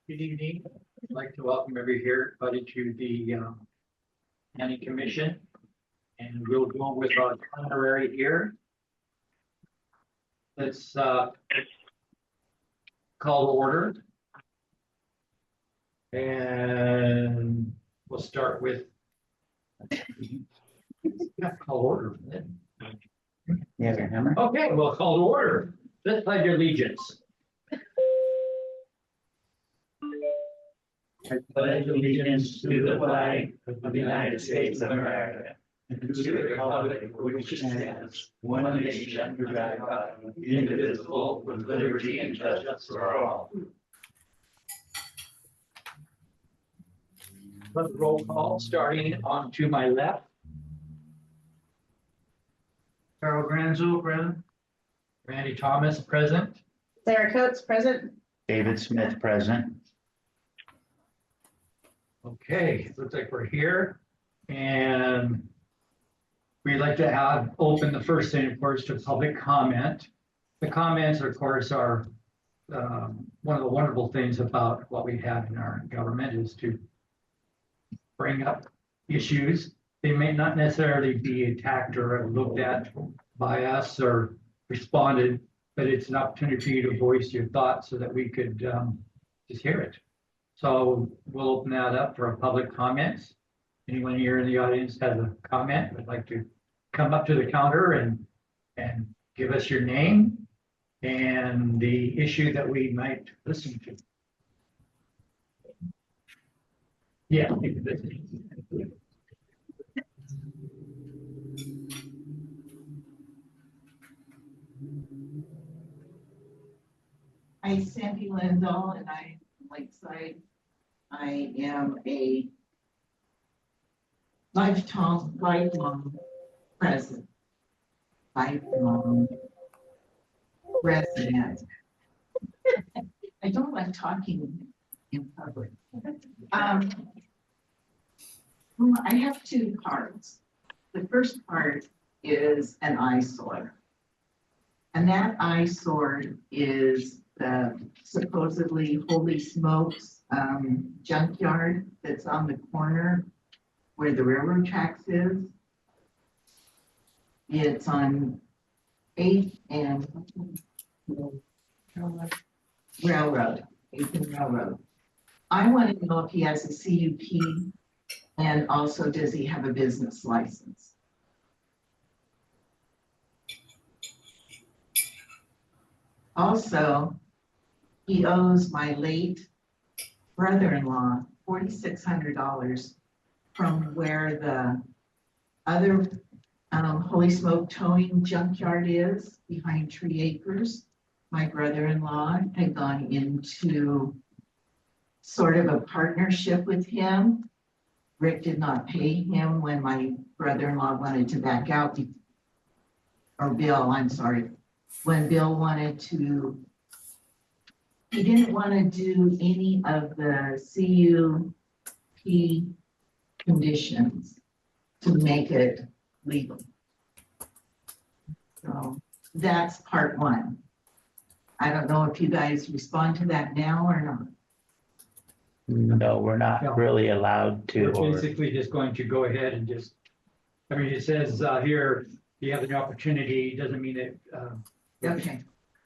Good evening. I'd like to welcome everybody to the County Commission. And we'll go with our honorary here. Let's call to order. And we'll start with call order. Yeah, hammer. Okay, we'll call to order. Let's pledge allegiance. I pledge allegiance to the flag of the United States of America and to the republic for which it stands, one nation under God, indivisible, with liberty and justice for all. Let's roll call, starting on to my left. Carol Granzo, present. Randy Thomas, present. Sarah Coates, present. David Smith present. Okay, looks like we're here. And we'd like to have open the first thing, of course, to public comment. The comments, of course, are one of the wonderful things about what we have in our government is to bring up issues. They may not necessarily be attacked or looked at by us or responded, but it's an opportunity for you to voice your thoughts so that we could just hear it. So we'll open that up for public comments. Anyone here in the audience has a comment, would like to come up to the counter and give us your name and the issue that we might listen to. Yeah. I'm Sandy Lindahl, and I'm from Lakeside. I am a lifelong present, lifelong resident. I don't like talking in public. Well, I have two parts. The first part is an eyesore. And that eyesore is the supposedly Holy Smokes junkyard that's on the corner where the railroad tracks is. It's on 8th and Railroad, 8th and Railroad. I want to know if he has a CUP and also does he have a business license? Also, he owes my late brother-in-law $4,600 from where the other Holy Smoke towing junkyard is behind Tree Acres. My brother-in-law had gone into sort of a partnership with him. Rick did not pay him when my brother-in-law wanted to back out, or Bill, I'm sorry. When Bill wanted to, he didn't want to do any of the CUP conditions to make it legal. So that's part one. I don't know if you guys respond to that now or not. No, we're not No. really allowed to. We're basically just going to go ahead and just, I mean, it says here, you have an opportunity, doesn't mean that, Okay.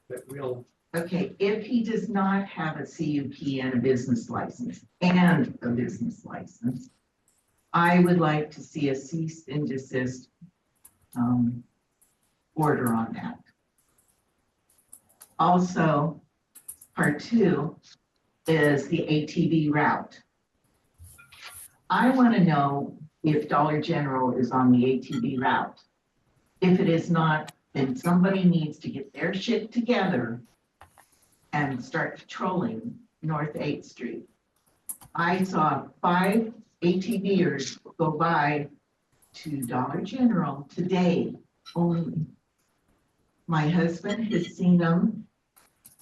that we'll, Okay, if he does not have a CUP and a business license, I would like to see a cease and desist order on that. Also, part two is the ATV route. I want to know if Dollar General is on the ATV route. If it is not, then somebody needs to get their shit together and start patrolling North 8th Street. I saw 5 ATVers go by to Dollar General today only. My husband has seen them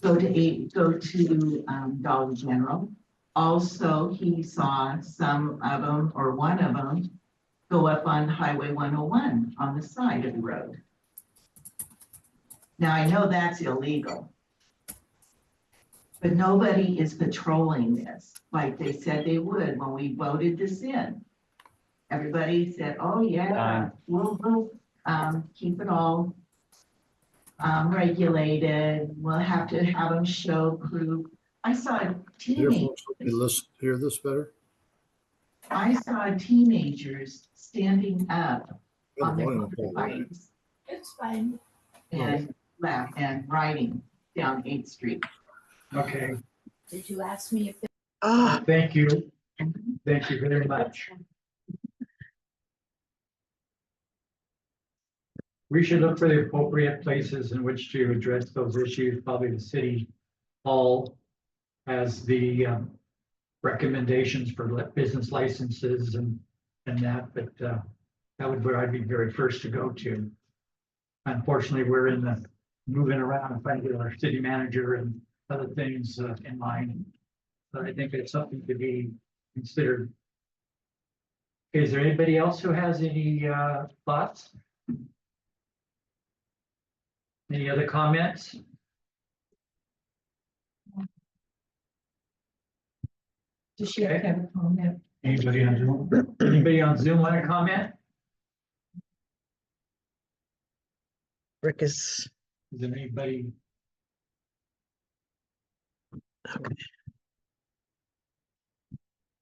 go to Dollar General. Also, he saw some of them, or one of them, go up on Highway 101 on the side of the road. Now, I know that's illegal. But nobody is patrolling this like they said they would when we voted this in. Everybody said, oh yeah, we'll keep it all regulated. We'll have to have them show proof. I saw Here, teenagers, folks, let me listen, hear this better. I saw teenagers standing up on their Volume up all the way. motorbikes It's fine. and riding down 8th Street. Okay, Did you ask me if thank you. Thank you very much. We should look for the appropriate places in which to address those issues. Probably the city hall has the recommendations for business licenses and that, but that would where I'd be very first to go to. Unfortunately, we're in the moving around and trying to get our city manager and other things in mind. But I think it's something to be considered. Is there anybody else who has any thoughts? Any other comments? Does she have a comment? Anybody on Zoom? Anybody on Zoom want to comment? Rick is, Is there anybody? okay.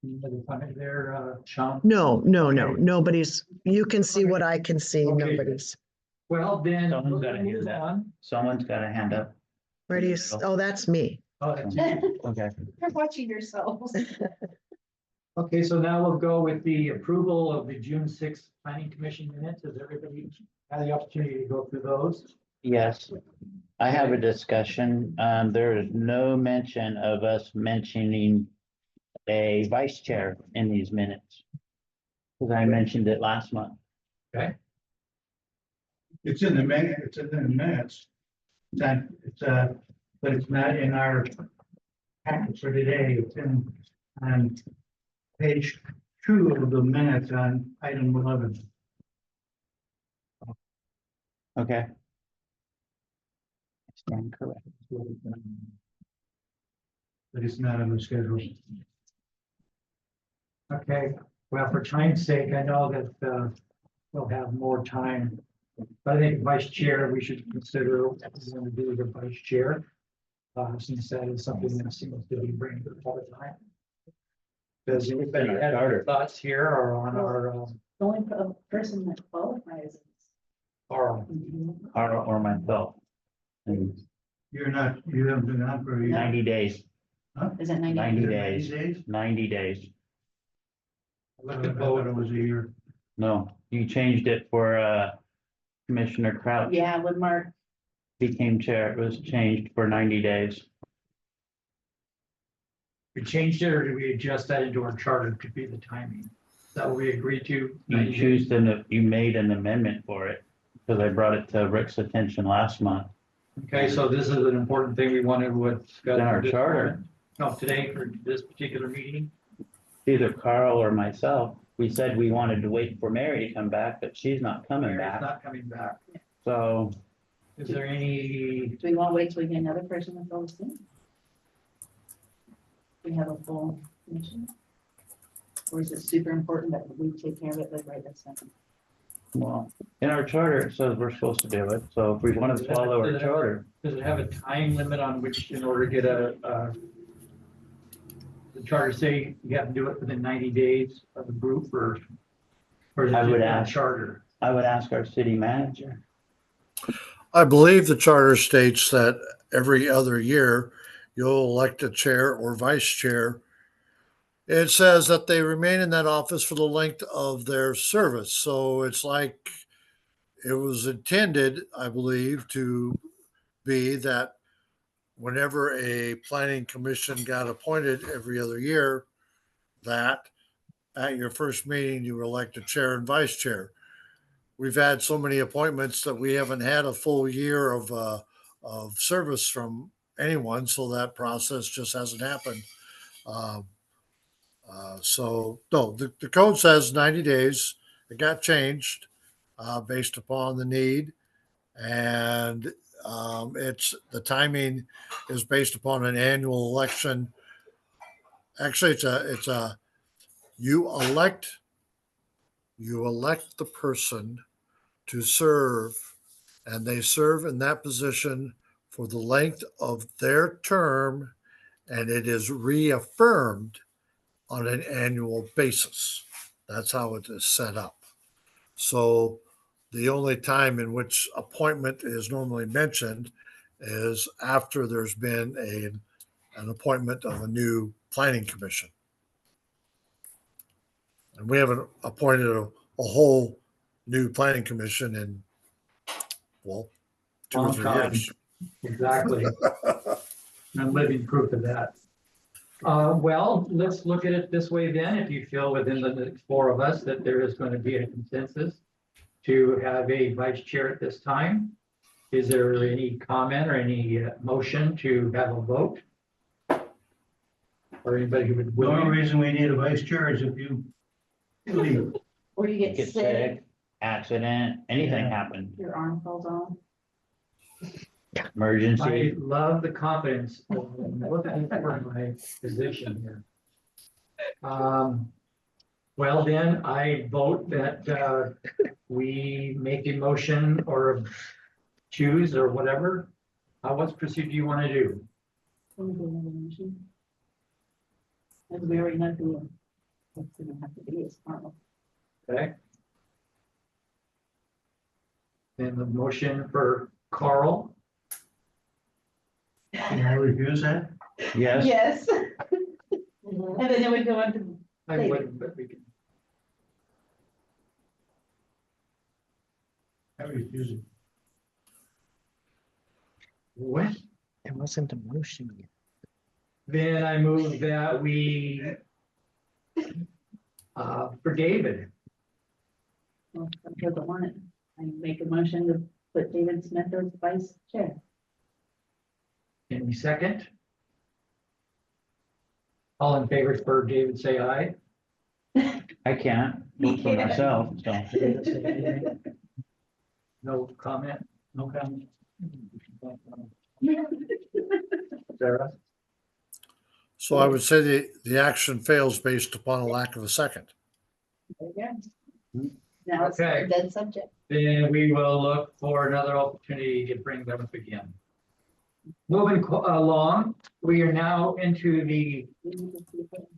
Any other comment there, Sean? No, Okay. nobody's, you can see what I can see, Okay. nobody's. Well, then. Someone's gotta we'll hear move that. on. Someone's got a hand up. Where do you, oh, that's me. Oh, that's you. Okay. you're watching yourselves? Okay, so now we'll go with the approval of the June 6th Planning Commission minutes. Has everybody had the opportunity to go through those? Yes, I have a discussion. There is no mention of us mentioning a vice chair in these minutes. Because I mentioned it last month. It's in the it's in the minutes. But it's not in our package for today. It's in, on page 2 of the minutes on item 11. Okay. I stand correct. But it's not on the schedule. Okay, well, for time's sake, I know that we'll have more time. But I think vice chair, we should consider what we're going to do with the vice chair. Since that is something that seems to be bringing to the all the time. Does anybody have other thoughts here or on our, The only person that qualifies. our, Or myself. And You haven't been on for a year. 90 days, Is it 90? 90 Is it days, 90 days? 90 days. I thought it was a year. No, you changed it for Commissioner Crouch Yeah, with Mark. became chair. It was changed for 90 days. we changed it or did we adjust that into our charter to be the timing? Is that what we agreed to? You made an amendment for it, because I brought it to Rick's attention last month. Okay, so this is an important thing we wanted to discuss. In our charter. No, today for this particular meeting. Either Carl or myself, we said we wanted to wait for Mary to come back, but she's not coming Mary's back, not coming back. so Is there any, Do we want to wait till we get another person that goes in? We have a full commission? Or is it super important that we take care of it like right this second? well, in our charter, it says we're supposed to do it, so if we want to follow our charter. does it have a time limit on which in order to get the charter say you have to do it within 90 days of the group or is it I would just in the ask. charter? I would ask our city manager. I believe the charter states that every other year you'll elect a chair or vice chair. It says that they remain in that office for the length of their service. So it's like it was intended, I believe, to be that whenever a planning commission got appointed every other year, that at your first meeting, you elect a chair and vice chair. We've had so many appointments that we haven't had a full year of service from anyone, so that process just hasn't happened. So no, the code says 90 days. It got changed based upon the need, and the timing is based upon an annual election. Actually, you elect the person to serve, and they serve in that position for the length of their term, and it is reaffirmed on an annual basis. That's how it is set up. So the only time in which appointment is normally mentioned is after there's been an appointment of a new planning commission. And we haven't appointed a whole new planning commission in, well, 2 or Long 3 time. years. Exactly. I'm living proof of that. Well, let's look at it this way then. If you feel within the next 4 of us that there is going to be a consensus to have a vice chair at this time, is there any comment or any motion to have a vote? Or anybody who would. The only reason we need a vice chair is if you leave. Or you Get get sick, sick, accident, anything Yeah. happen, your arm falls off. I emergency. love the confidence of looking for my position here. Well, then I vote that we make a motion or choose or whatever. What procedure do you want to do? Can we do another motion? As we already know who it's gonna have to be, it's Carl. Okay. Then the motion for Carl. Can I refuse that? Yes, Yes. And then we go on to, I wouldn't, but we can. I refuse it. What? There wasn't a motion yet. Then I move that we for David, well, I'm sure the one, I make a motion to put David Smith as vice chair. any second? All in favor for David, say aye. I can't, vote for myself, so. No comment? No comment? Sarah? So I would say the action fails based upon a lack of a second. There you go. Now it's Okay. a dead subject. Then we will look for another opportunity to bring them up again. Moving along, we are now into the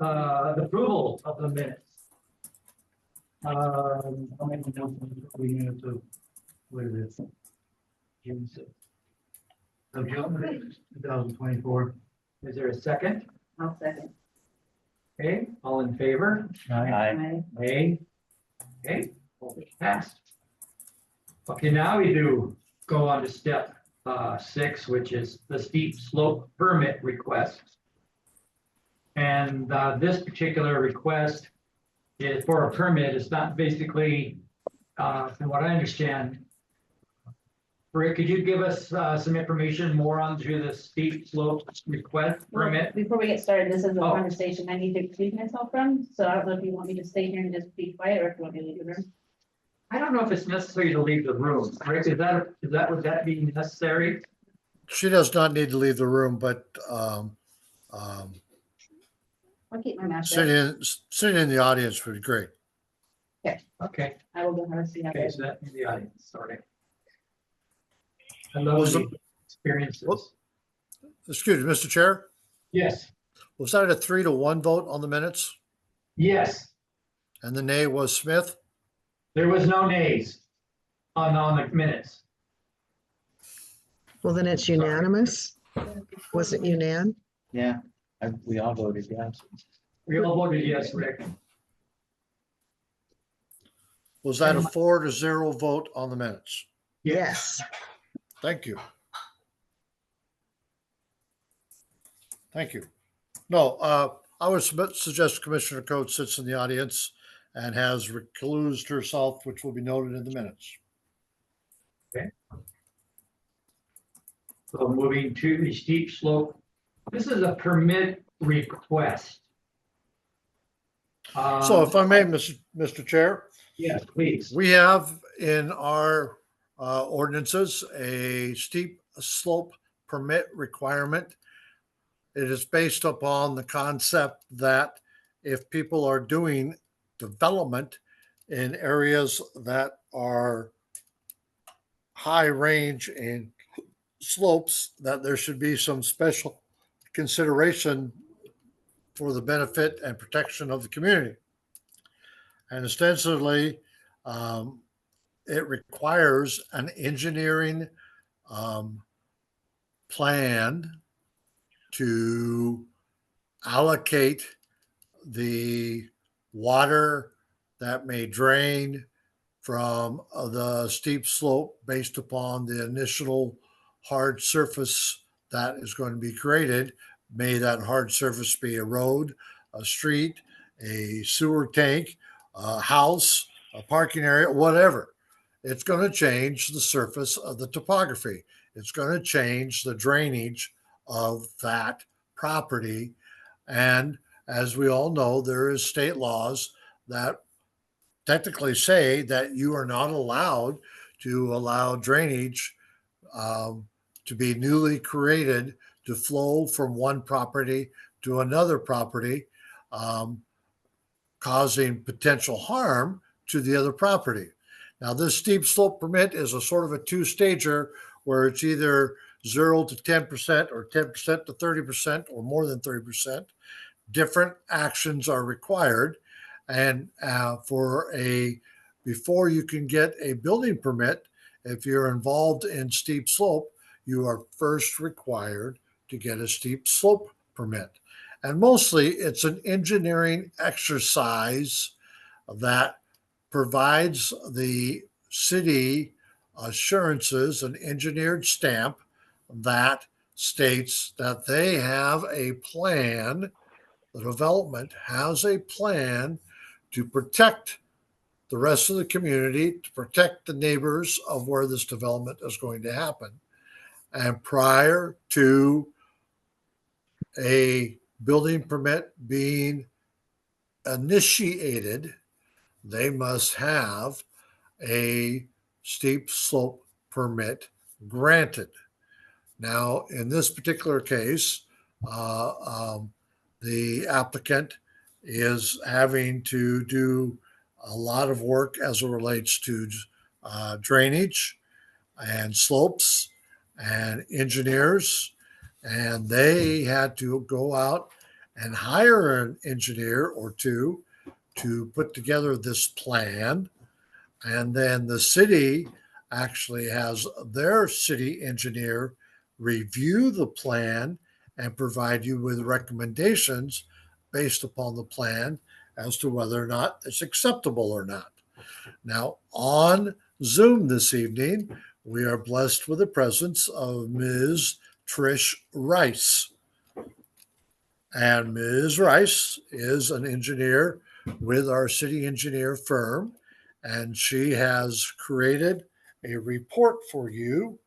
approval of the minutes. How many minutes of, what is it? June 6th. Of June 2024. Is there a second? I'll second. Okay, all in favor? I, Aye. Okay, passed. Okay, now we do go on to step 6, which is the steep slope permit request. And this particular request is for a permit. It's not basically, from what I understand. Rick, could you give us some information more onto the steep slope request permit? Before we get started, this is a Oh. conversation I need to excuse myself from, so I don't know if you want me to stay here and just be quiet, or if you want me to leave the room. I don't know if it's necessary to leave the room. Rick, would that be necessary? She does not need to leave the room, but I'll keep my mouth shut. sitting in the audience would be great. Okay. I will go have a seat out Okay, there. so that in the audience, sorry. Hello, Was the experiences. Excuse me, Mr. Chair, Yes, was that a 3-1 vote on the minutes? yes, And the nay was Smith? there was no nays on the minutes. Well, then it's unanimous. Was it unan? yeah, we all voted yes. We all voted yes, Rick. Was that a 4-0 vote on the minutes? Yes. Thank you. Thank you. No, I would suggest Commissioner Coates sits in the audience and has reclused herself, which will be noted in the minutes. So moving to the steep slope. This is a permit request. So if I may, Mr. Chair, Yes, please. we have in our ordinances a steep slope permit requirement. It is based upon the concept that if people are doing development in areas that are high range and slopes, that there should be some special consideration for the benefit and protection of the community. And ostensibly, um, it requires an engineering um, plan to allocate the water that may drain from the steep slope based upon the initial hard surface that is going to be created. May that hard surface be a road, a street, a sewer tank, a house, a parking area, whatever. It's going to change the surface of the topography. It's going to change the drainage of that property. And as we all know, there is state laws that technically say that you are not allowed to allow drainage um, to be newly created to flow from one property to another property, um, causing potential harm to the other property. Now, this steep slope permit is a sort of a two-stager where it's either 0 to 10% or 10% to 30% or more than 30%. Different actions are required. And before you can get a building permit, if you're involved in steep slope, you are first required to get a steep slope permit. And mostly it's an engineering exercise that provides the city assurances, an engineered stamp that states that they have a plan, the development has a plan to protect the rest of the community, to protect the neighbors of where this development is going to happen. And prior to a building permit being initiated, they must have a steep slope permit granted. Now, in this particular case, the applicant is having to do a lot of work as it relates to drainage and slopes and engineers. And they had to go out and hire an engineer or two to put together this plan. And then the city actually has their city engineer review the plan and provide you with recommendations based upon the plan as to whether or not it's acceptable or not. Now, on Zoom this evening, we are blessed with the presence of Ms. Trish Rice. And Ms. Rice is an engineer with our city engineer firm, and she has created a report for you,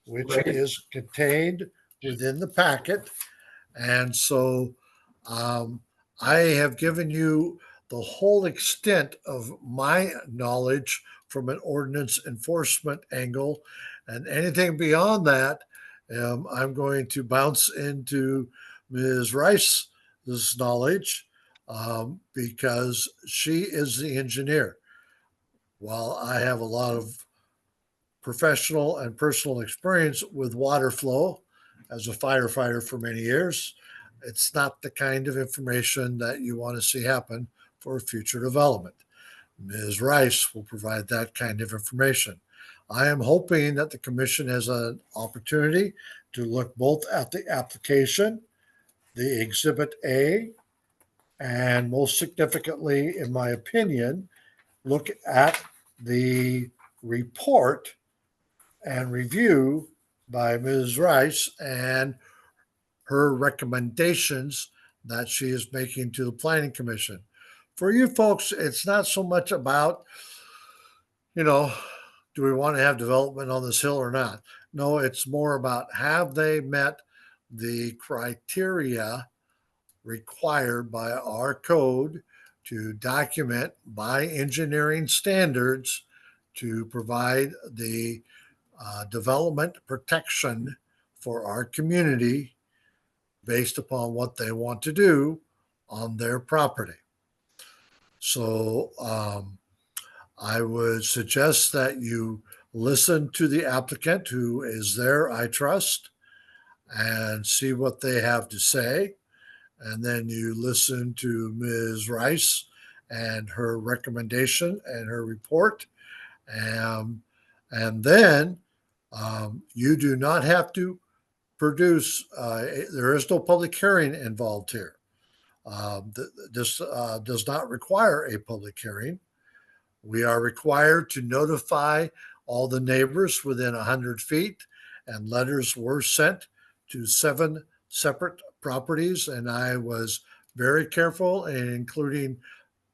which is contained within the packet. And so I have given you the whole extent of my knowledge from an ordinance enforcement angle. And anything beyond that, I'm going to bounce into Ms. Rice's knowledge because she is the engineer. While I have a lot of professional and personal experience with water flow as a firefighter for many years, it's not the kind of information that you want to see happen for future development. Ms. Rice will provide that kind of information. I am hoping that the commission has an opportunity to look both at the application, the Exhibit A, and most significantly, in my opinion, look at the report and review by Ms. Rice and her recommendations that she is making to the Planning Commission. For you folks, it's not so much about, do we want to have development on this hill or not? No, it's more about have they met the criteria required by our code to document by engineering standards to provide the development protection for our community based upon what they want to do on their property. So I would suggest that you listen to the applicant who is there, I trust, and see what they have to say. And then you listen to Ms. Rice and her recommendation and her report. And then you do not have to produce, there is no public hearing involved here. This does not require a public hearing. We are required to notify all the neighbors within 100 feet, and letters were sent to 7 separate properties. And I was very careful in including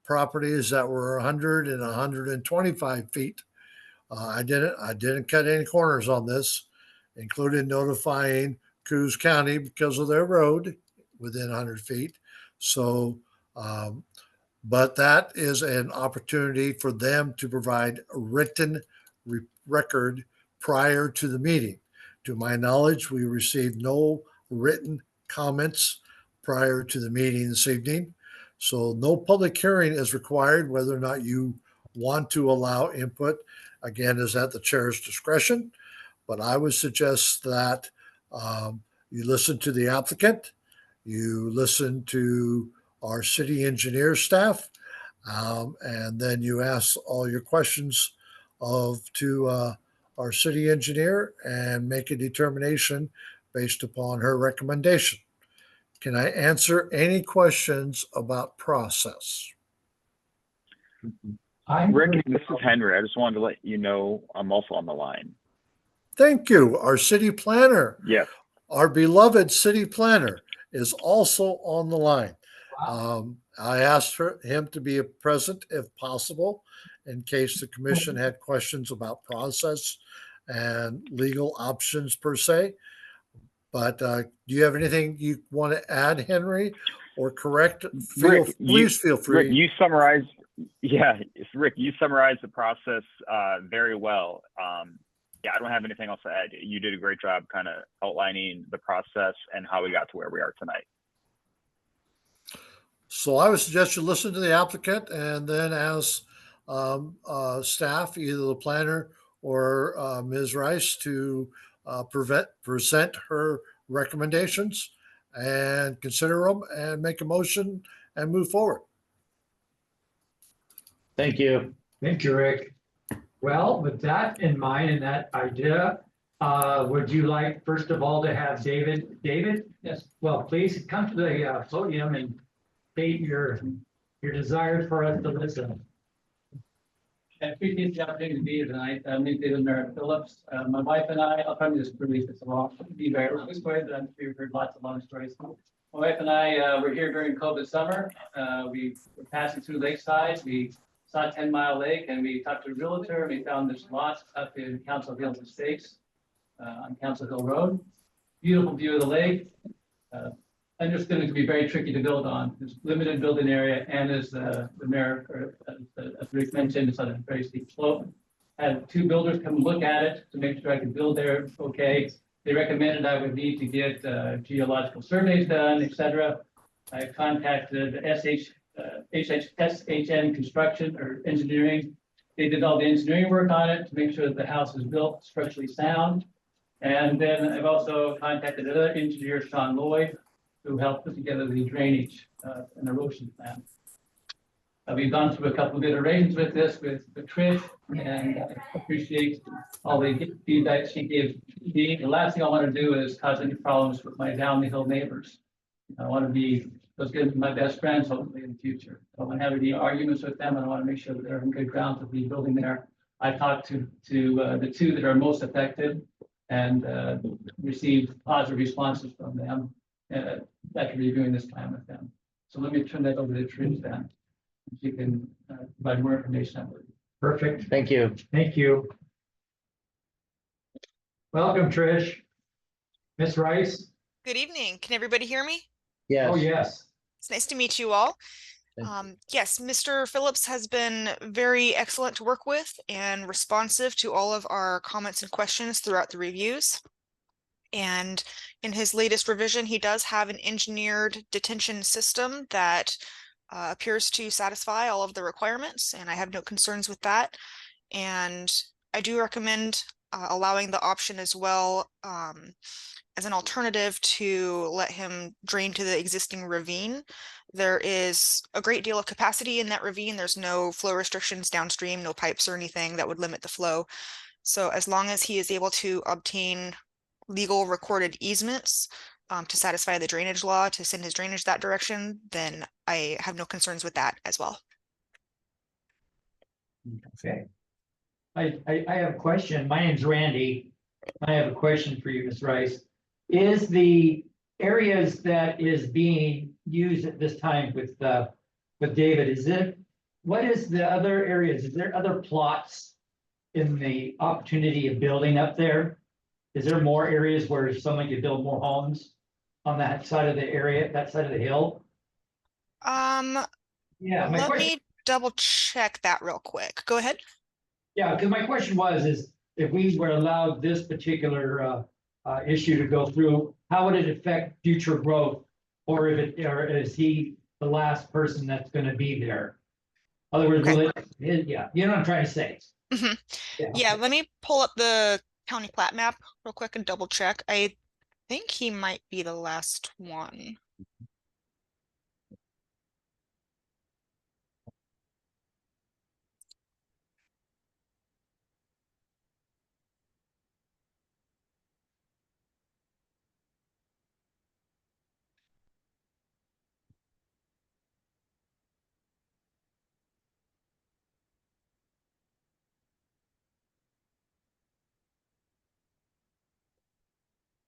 properties that were 100 and 125 feet. I didn't cut any corners on this, including notifying Coos County because of their road within 100 feet. So, but that is an opportunity for them to provide a written record prior to the meeting. To my knowledge, we received no written comments prior to the meeting this evening. So no public hearing is required. Whether or not you want to allow input, again, is at the chair's discretion. But I would suggest that you listen to the applicant, you listen to our city engineer staff, and then you ask all your questions to our city engineer and make a determination based upon her recommendation. Can I answer any questions about process? Rick, this is Henry. I just wanted to let you know I'm also on the line. Thank you. Our city planner, Yes. our beloved city planner, is also on the line. I asked him to be present if possible, in case the commission had questions about process and legal options per se. But do you have anything you want to add, Henry, or correct? Please feel free. Rick, you summarized. Yeah, Rick, you summarized the process very well. Yeah, I don't have anything else to add. You did a great job kind of outlining the process and how we got to where we are tonight. So I would suggest you listen to the applicant and then ask staff, either the planner or Ms. Rice, to present her recommendations and consider them and make a motion and move forward. Thank you. Thank you, Rick. Well, with that in mind and that idea, would you like, first of all, to have David? Yes. Well, please come to the podium and state your desire for us to listen. I appreciate the opportunity to be here tonight. My name is David Merritt Phillips. My wife and I, I'll probably just release this along, be very long story, but I'm sure you've heard lots of long stories. My wife and I were here during COVID summer. We were passing through Lakeside. We saw 10 Mile Lake, and we talked to a realtor. We found this lot up in Council Hills Estates on Council Hill Road. Beautiful view of the lake. Understood it to be very tricky to build on. There's limited building area, and as the mayor, or as Rick mentioned, it's on a very steep slope. Had 2 builders come look at it to make sure I could build there. Okay, they recommended I would need to get geological surveys done, etc. I contacted SHN Construction or Engineering. They did all the engineering work on it to make sure that the house is built structurally sound. And then I've also contacted another engineer, Sean Lloyd, who helped put together the drainage and erosion plan. We've gone through a couple of iterations with this with Trish, and I appreciate all the feedback she gave me. The last thing I want to do is cause any problems with my down the hill neighbors. I want to be those going to be my best friends hopefully in the future. I don't want to have any arguments with them, and I want to make sure that they're on good ground to be building there. I talked to the 2 that are most affected and received positive responses from them after reviewing this plan with them. So let me turn that over to Trish then. She can provide more information on it. Perfect. Thank you. Thank you. Welcome, Trish. Ms. Rice? Good evening. Can everybody hear me? Yes. Oh, yes. It's nice to meet you all. Thank Yes, Mr. Phillips has been very excellent to work with and responsive to all of our comments and questions throughout the reviews. And in his latest revision, he does have an engineered detention system that appears to satisfy all of the requirements, and I have no concerns with that. And I do recommend allowing the option as well as an alternative to let him drain to the existing ravine. There is a great deal of capacity in that ravine. There's no flow restrictions downstream, no pipes or anything that would limit the flow. So as long as he is able to obtain legal recorded easements to satisfy the drainage law to send his drainage that direction, then I have no concerns with that as well. Okay. I have a question. My name's Randy. I have a question for you, Ms. Rice. Is the areas that is being used at this time with David, what is the other areas? Is there other plots in the opportunity of building up there? Is there more areas where someone could build more homes on that side of the area, that side of the hill? Yeah, my Let question, me double check that real quick. Go ahead. yeah, because my question is if we were allowed this particular issue to go through, how would it affect future growth? Or is he the last person that's gonna be there? In other words, yeah, you know what I'm trying to say? Mhm. Yeah, let me pull up the county plat map real quick and double check. I think he might be the last one.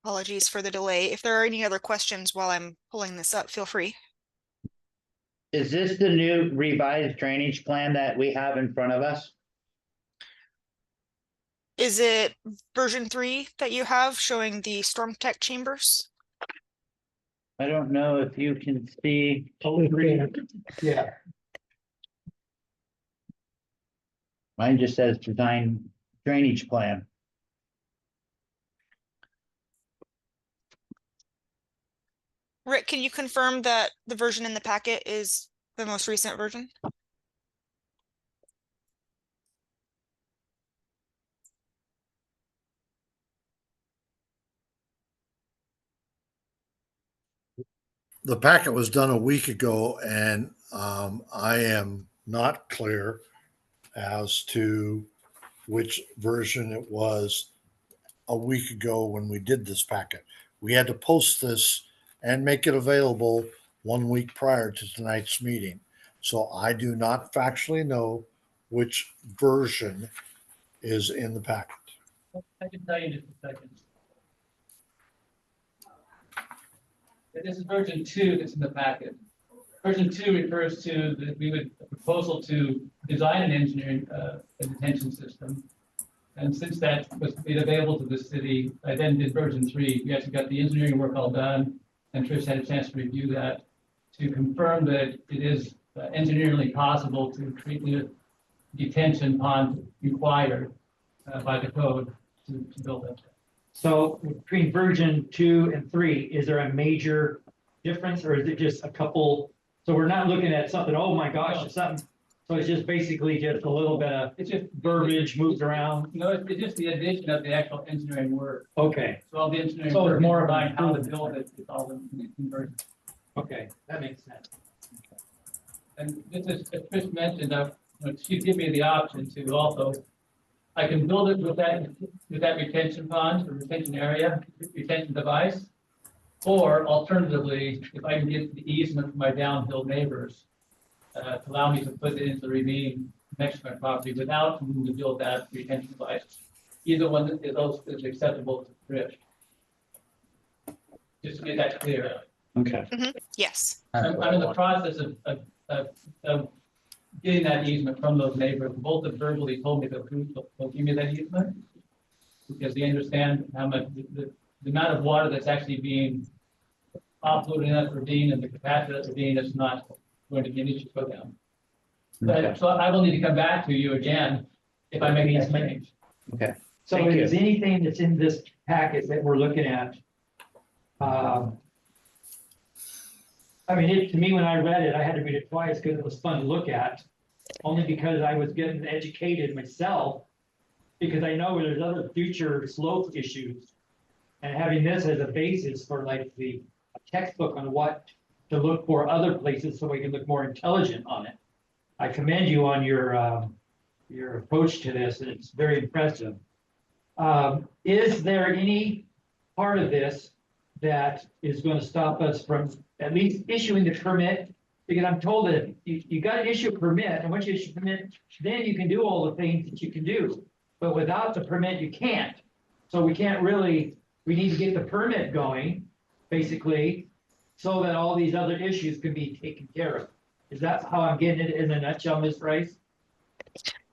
Apologies for the delay. If there are any other questions while I'm pulling this up, feel free. Is this the new revised drainage plan that we have in front of us? Is it version 3 that you have showing the storm tech chambers? I don't know if you can see. Yeah. Mine just says design drainage plan. Rick, can you confirm that the version in the packet is the most recent version? The packet was done a week ago, and I am not clear as to which version it was a week ago when we did this packet. We had to post this and make it available 1 week prior to tonight's meeting. So I do not factually know which version is in the packet. I can tell you in just a second. This is version 2 that's in the packet. Version 2 refers to a proposal to design and engineering a detention system. And since that was made available to the city, I then did version 3. We actually got the engineering work all done, and Trish had a chance to review that to confirm that it is engineeringly possible to create the detention pond required by the code to build it. So between version 2 and 3, is there a major difference or is it just a couple? So we're not looking at something, oh my gosh, it's something. So it's just basically just a little bit of It's just verbiage moved around. No, it's just the addition of the actual engineering work. Okay, So all the engineering. So it's work more of about an how to improvement. build it, it's all in version. okay, that makes sense. And this is, as Chris mentioned, she'd give me the option to also, I can build it with that retention pond, or retention area, retention device. Or alternatively, if I can get the easement from my downhill neighbors, to allow me to put it into the ravine next to my property without having to build that retention device. Either one is acceptable to Rich. Just to get that clear. Okay. Yes. I'm in the process of getting that easement from those neighbors. Both have verbally told me they'll give me that easement. Because they understand how much, the amount of water that's actually being offloaded in that ravine and the capacity of that ravine is not going to be an issue for them. But, so I will need to come back to you again if I make any change. Okay. So Thank you. is anything that's in this packet that we're looking at. I mean, to me, when I read it, I had to read it twice because it was fun to look at. Only because I was getting educated myself, because I know there's other future slope issues. And having this as a basis for like the textbook on what to look for other places so we can look more intelligent on it. I commend you on your approach to this, and it's very impressive. Is there any part of this that is going to stop us from at least issuing the permit? Because I'm told that you got to issue a permit, and once you issue a permit, then you can do all the things that you can do. But without the permit, you can't. So we can't really, we need to get the permit going, basically, so that all these other issues can be taken care of. Is that how I'm getting it in a nutshell, Ms. Rice?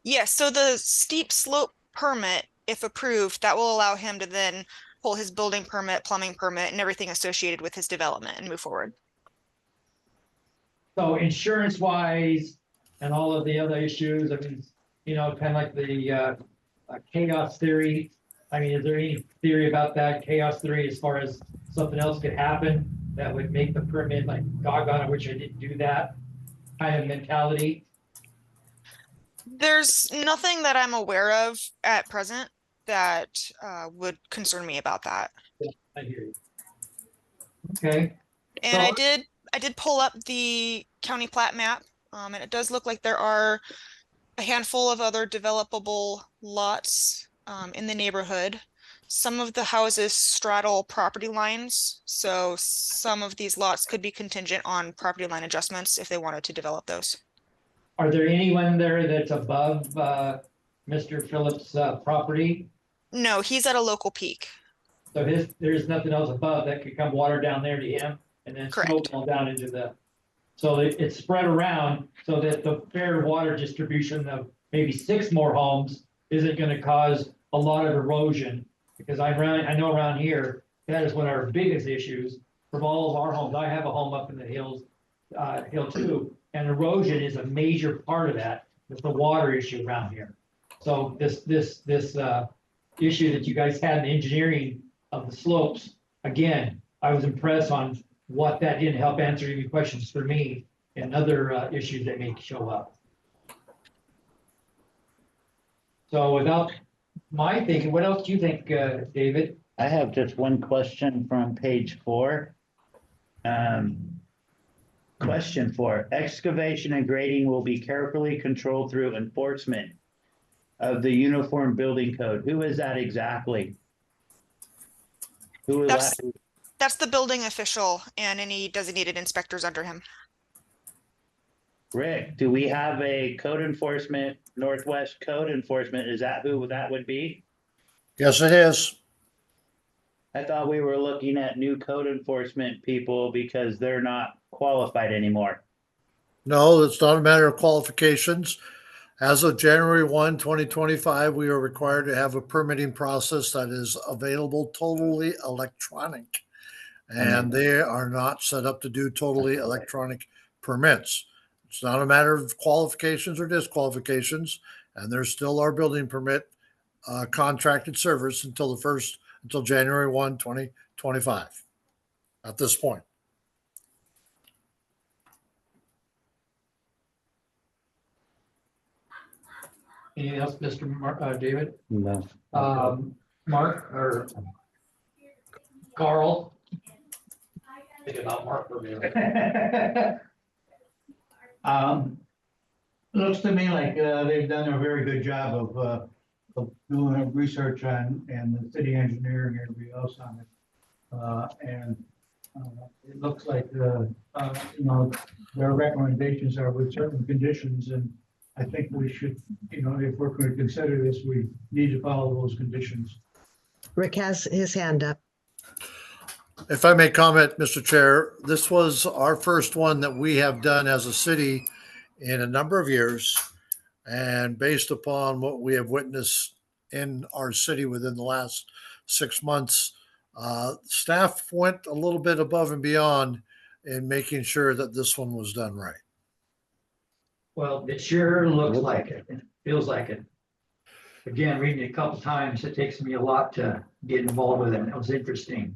Yes, so the steep slope permit, if approved, that will allow him to then pull his building permit, plumbing permit, and everything associated with his development and move forward. So insurance wise and all of the other issues, I mean, you know, kind of like the chaos theory. I mean, is there any theory about that chaos theory as far as something else could happen that would make the permit like, doggone, I wish I didn't do that kind of mentality? There's nothing that I'm aware of at present that would concern me about that. I hear you. Okay. And So- I did pull up the county plat map, and it does look like there are a handful of other developable lots in the neighborhood. Some of the houses straddle property lines, so some of these lots could be contingent on property line adjustments if they wanted to develop those. Are there anyone there that's above Mr. Phillips' property? No, he's at a local peak. So there's nothing else above that could come water down there to him and then Correct. snowball down into the. So it's spread around so that the fair water distribution of maybe 6 more homes isn't gonna cause a lot of erosion. Because I know around here, that is one of our biggest issues from all of our homes. I have a home up in the hills, Hill 2, and erosion is a major part of that. It's the water issue around here. So this issue that you guys had in engineering of the slopes, again, I was impressed on what that didn't help answer any questions for me and other issues that may show up. So without my thinking, what else do you think, David? I have just one question from page 4. Question 4, excavation and grading will be carefully controlled through enforcement of the Uniform Building Code. Who is that exactly? Who is that? That's the building official and any designated inspectors under him. Rick, do we have a code enforcement, Northwest Code Enforcement? Is that who that would be? Yes, it is. I thought we were looking at new code enforcement people because they're not qualified anymore. No, it's not a matter of qualifications. As of January 1, 2025, we are required to have a permitting process that is available totally electronic. And they are not set up to do totally electronic permits. It's not a matter of qualifications or disqualifications, and there's still our building permit contracted service until January 1, 2025 at this point. Anything else, Mr. David? No. Mark or Carl? Think about Mark for a minute. Looks to me like they've done a very good job of doing research on, and the city engineer and everybody else on it. It looks like, you know, their recommendations are with certain conditions, and I think we should, you know, if we're going to consider this, we need to follow those conditions. Rick has his hand up. If I may comment, Mr. Chair, this was our first one that we have done as a city in a number of years. And based upon what we have witnessed in our city within the last 6 months, staff went a little bit above and beyond in making sure that this one was done right. Well, it sure looks like it. It feels like it. again, reading it a couple times, it takes me a lot to get involved with it. It was interesting.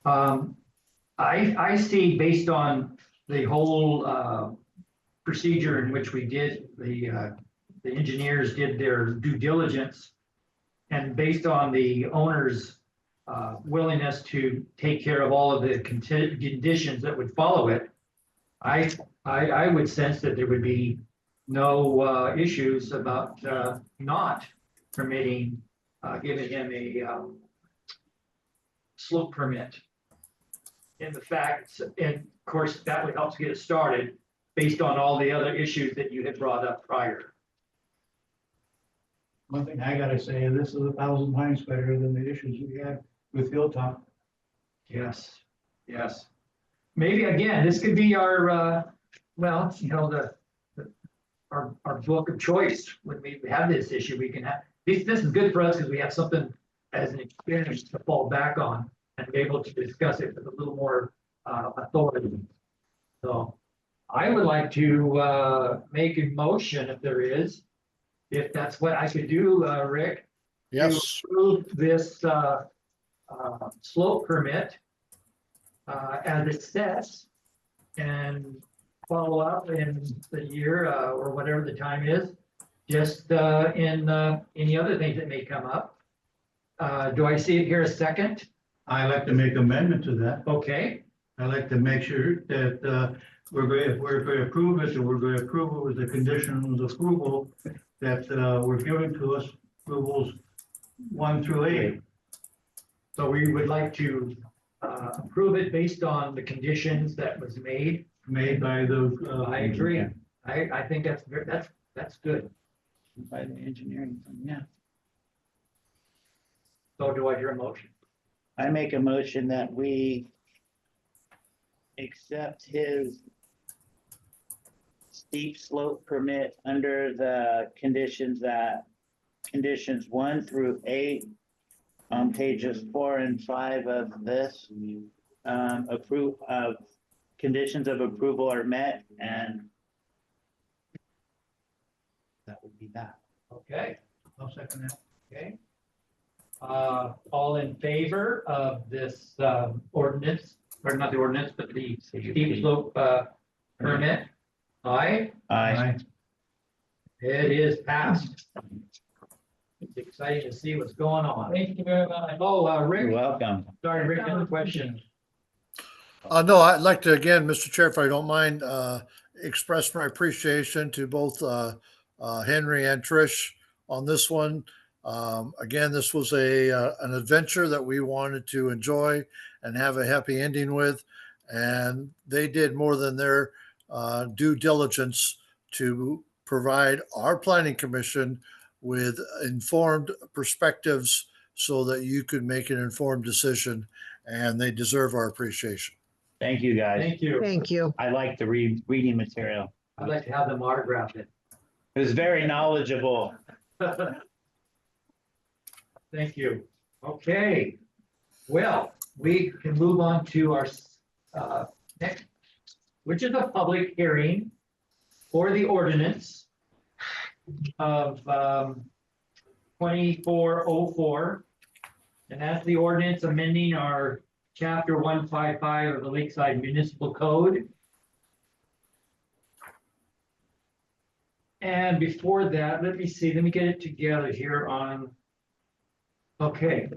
I see based on the whole procedure in which we did, the engineers did their due diligence, and based on the owner's willingness to take care of all of the conditions that would follow it, I would sense that there would be no issues about not permitting, giving him a slope permit. In the facts, and of course, that would help to get it started based on all the other issues that you had brought up prior. One thing I gotta say, this is 1,000 times better than the issues we had with Hilltop. Yes, yes. Maybe again, this could be our, well, you know, our book of choice when we have this issue. We can have, this is good for us because we have something as an experience to fall back on and be able to discuss it with a little more authority. So I would like to make a motion if there is, if that's what I could do, Rick. Yes, To approve this slope permit as it says, and follow up in the year or whatever the time is, just in any other things that may come up. Do I see it here a second? I like to make amendment to that. Okay, I like to make sure that if we're going to approve it, and we're going to approve it with the conditions of approval that were given to us, approvals 1 through 8. so we would like to approve it based on the conditions that was made. Made by the. I agree. I think that's good. By the engineering, yeah. So do I hear a motion? I make a motion that we accept his steep slope permit under the conditions 1 through 8 on pages 4 and 5 of this. Conditions of approval are met, and that would be that. Okay, I'll second that. okay. All in favor of this ordinance, or not the ordinance, but the steep slope permit? Aye, Aye. it is passed. It's exciting to see what's going on. Thank you very much. Oh, You're Rick, welcome. sorry, Rick, another question. no, I'd like to, again, Mr. Chair, if I don't mind, express my appreciation to both Henry and Trish on this one. Again, this was an adventure that we wanted to enjoy and have a happy ending with, and they did more than their due diligence to provide our planning commission with informed perspectives so that you could make an informed decision, and they deserve our appreciation. Thank you, guys. Thank you. Thank you. I like the reading material. I'd like to have them autograph it. It was very knowledgeable. Thank you. Okay. Well, we can move on to our next, which is a public hearing for the ordinance of 2404. And that's the ordinance amending our chapter 155 of the Lakeside Municipal Code. And before that, let me see, let me get it together here on, okay.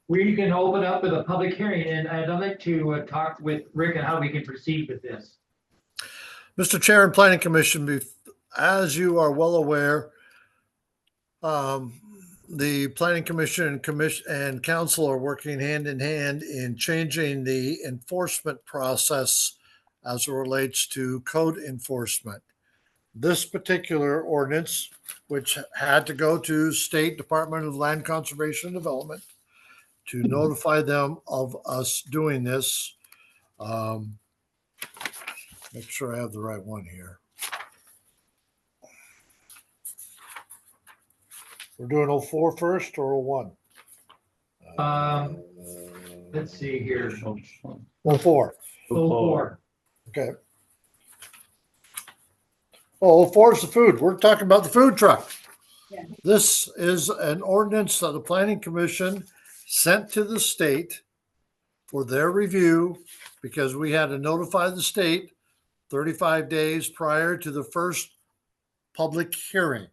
We can open up with a public hearing, and I'd like to talk with Rick on how we can proceed with this. Mr. Chair and Planning Commission, as you are well aware, the Planning Commission and Council are working hand in hand in changing the enforcement process as it relates to code enforcement. This particular ordinance, which had to go to State Department of Land Conservation and Development to notify them of us doing this. Make sure I have the right one here. We're doing 04 first or 01? Let's see here. 04. 04. Okay. Oh, forest the food. We're talking about the food truck. Yeah. This is an ordinance that the planning commission sent to the state for their review because we had to notify the state 35 days prior to the first public hearing.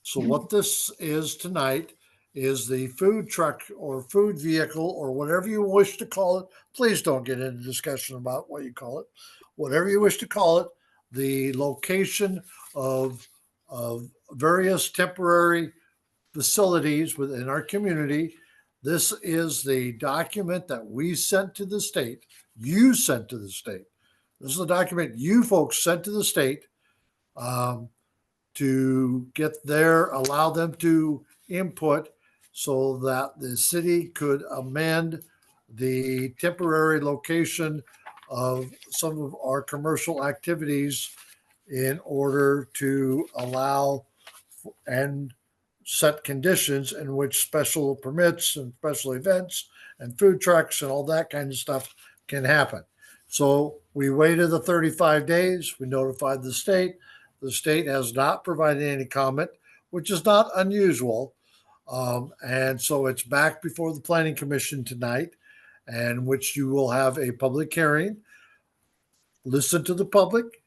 So what this is tonight is the food truck or food vehicle or whatever you wish to call it. Please don't get into discussion about what you call it. Whatever you wish to call it, the location of various temporary facilities within our community. This is the document that we sent to the state. You sent to the state. This is the document you folks sent to the state to allow them to input so that the city could amend the temporary location of some of our commercial activities in order to allow and set conditions in which special permits and special events and food trucks and all that kind of stuff can happen. So we waited the 35 days. We notified the state. The state has not provided any comment, which is not unusual. And so it's back before the planning commission tonight, and which you will have a public hearing. Listen to the public,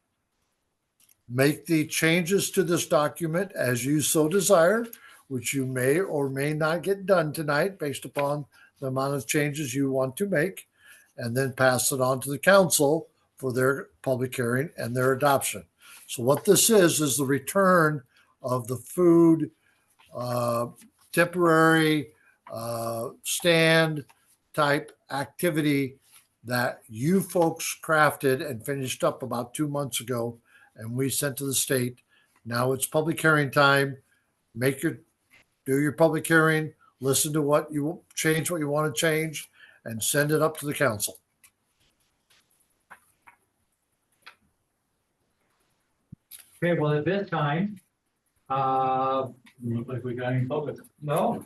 make the changes to this document as you so desire, which you may or may not get done tonight based upon the amount of changes you want to make, and then pass it on to the council for their public hearing and their adoption. So what this is the return of the food temporary stand type activity that you folks crafted and finished up about 2 months ago, and we sent to the state. Now it's public hearing time. Do your public hearing, listen to what you want to change, and send it up to the council. Okay, well, at this time, Look like we got any public. no.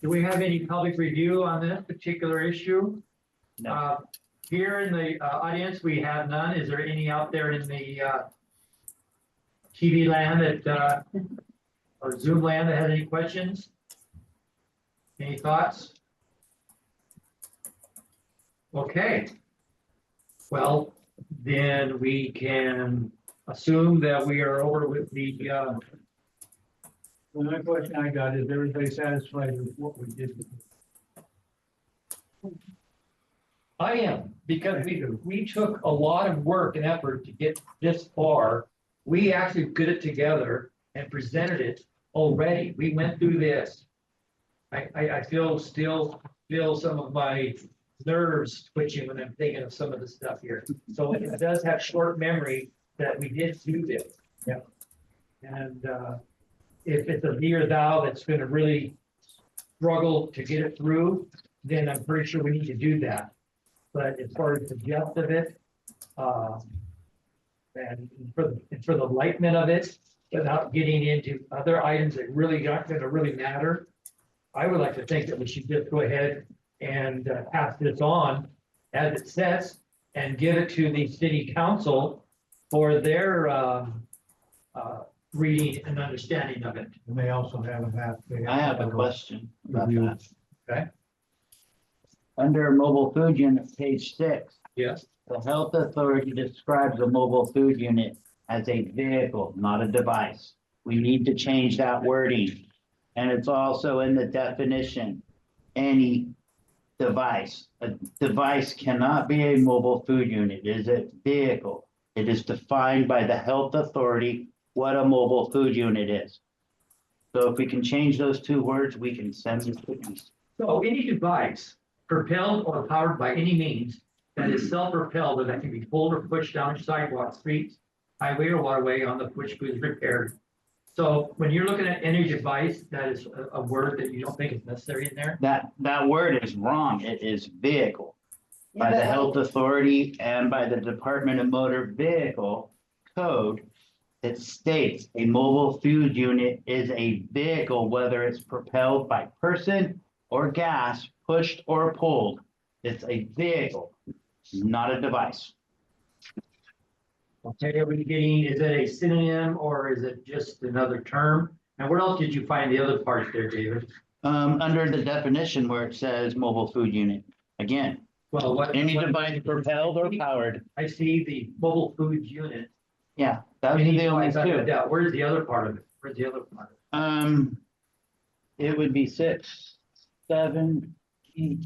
Do we have any public review on this particular issue? No. Here in the audience, we have none. Is there any out there in the TV land that, or Zoom land that has any questions? Any thoughts? Okay. Well, then we can assume that we are over with the, The only question I got is everybody satisfied with what we did? I am, because we took a lot of work and effort to get this far. We actually put it together and presented it already. We went through this. I still feel some of my nerves twitching when I'm thinking of some of the stuff here. So it does have short memory that we did do this. Yeah. And if it's a thee or thou that's gonna really struggle to get it through, then I'm pretty sure we need to do that. But as far as the depth of it, and for the lightment of it, without getting into other items that really aren't gonna really matter, I would like to think that we should just go ahead and pass this on as it says and give it to the city council for their reading and understanding of it. And they also have a map. I have a question about Review. that. Okay. Under mobile food unit, page 6, Yes. the health authority describes a mobile food unit as a vehicle, not a device. We need to change that wording. And it's also in the definition, any device. A device cannot be a mobile food unit. It is a vehicle. It is defined by the health authority what a mobile food unit is. So if we can change those two words, we can send it to. So any device propelled or powered by any means that is self-propelled, or that can be pulled or pushed down sidewalks, streets, highway or waterway on the which was repaired. So when you're looking at any device, that is a word that you don't think is necessary in there? That word is wrong. It is vehicle. By the health authority and by the Department of Motor Vehicle Code, it states a mobile food unit is a vehicle, whether it's propelled by person or gas, pushed or pulled. It's a vehicle, not a device. Okay, are we getting, is it a synonym or is it just another term? And where else did you find the other parts there, David? Under the definition where it says mobile food unit, again, Well, what? any what- device propelled or powered. I see the mobile food unit. Yeah, those are the only two. Where's the other part of it? Where's the other part of it? It would be 6, 7, 8.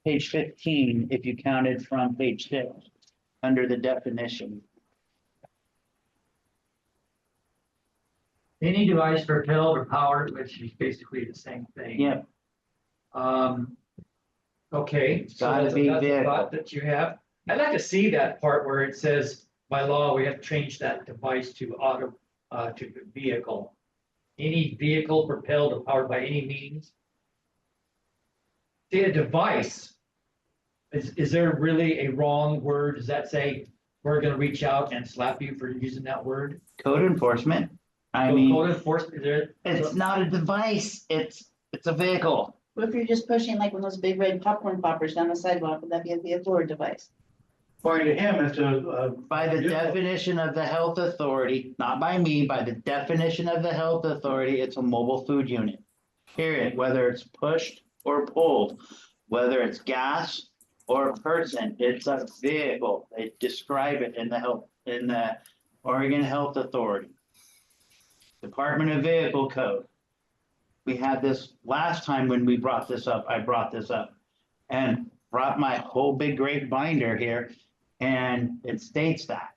Page 15, if you counted from page 6, under the definition. Any device propelled or powered, which is basically the same thing. Yep, Okay. So Gotta that's a- be that's a vehicle. thought that you have. I'd like to see that part where it says, by law, we have to change that device to to vehicle. Any vehicle propelled or powered by any means. See, a device. Is there really a wrong word? Does that say, we're gonna reach out and slap you for using that word? code enforcement. I So mean, Code enforcement, is there? it's not a device, it's a vehicle. What if you're just pushing like one of those big red popcorn poppers down the sidewalk, would that be a vehicle or device? According to him, it's a, By the Vehicle. definition of the health authority, not by me, by the definition of the health authority, it's a mobile food unit. Period, whether it's pushed or pulled, whether it's gas or person, it's a vehicle. They describe it in the Oregon Health Authority. Department of Vehicle Code. We had this last time when we brought this up, I brought this up and brought my whole big great binder here, and it states that,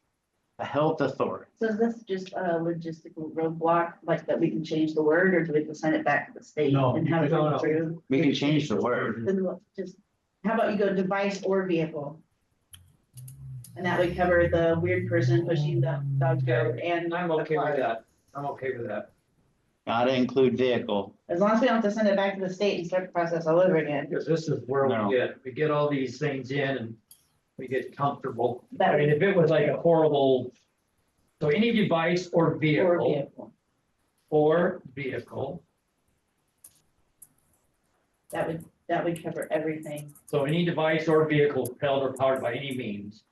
the health authority. So is this just a logistical roadblock, like that we can change the word, or do we have to send it back to the state? No, And have it no, go no. through? We can change the word. Then we'll just, how about you go device or vehicle? And that would cover the weird person pushing the dog cart and. I'm okay with that. I'm okay with that. Gotta include vehicle. As long as we don't have to send it back to the state and start the process all over again. Because this is where No. we get all these things in and we get comfortable. I That mean, if it was like a horrible, so any device or or vehicle, vehicle, that would cover everything. so any device or vehicle propelled or powered by any means.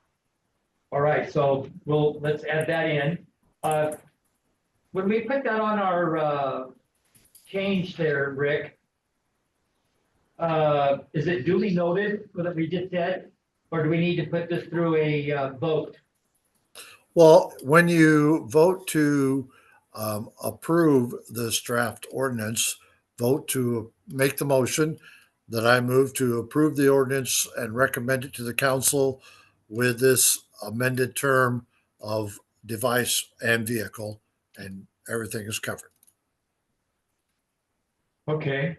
All right, so let's add that in. When we put that on our, change there, Rick, is it duly noted that we just said, or do we need to put this through a, vote? Well, when you vote to approve this draft ordinance, vote to make the motion that I move to approve the ordinance and recommend it to the council with this amended term of device and vehicle, and everything is covered. Okay.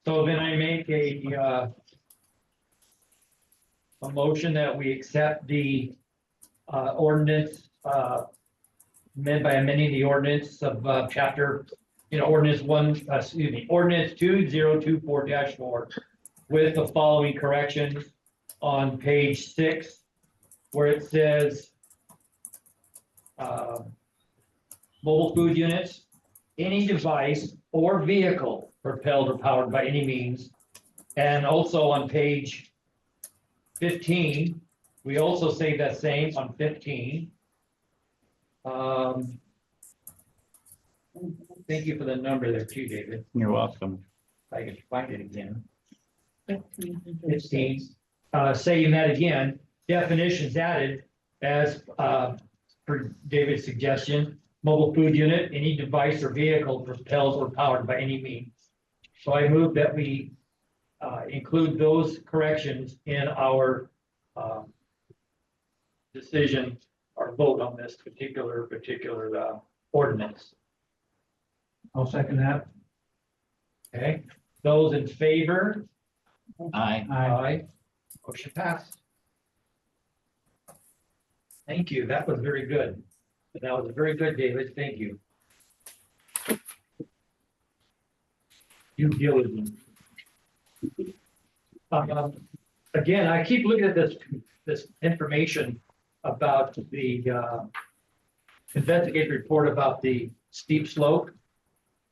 So then I make a motion that we accept the ordinance, amend by amending the ordinance of chapter, ordinance ordinance 2024-4 with the following corrections on page 6, where it says mobile food units, any device or vehicle propelled or powered by any means. And also on page 15, we also say that same on 15. Thank you for the number there too, David. You're welcome. If I can find it again. 15, saying that again, definitions added as, per David's suggestion, mobile food unit, any device or vehicle propelled or powered by any means. So I move that we include those corrections in our decision or vote on this particular ordinance. I'll second that. Okay, those in favor? Aye. Aye. Motion passed. Thank you. That was very good. That was very good, David. Thank you. Due diligence. Again, I keep looking at this information about the investigative report about the steep slope.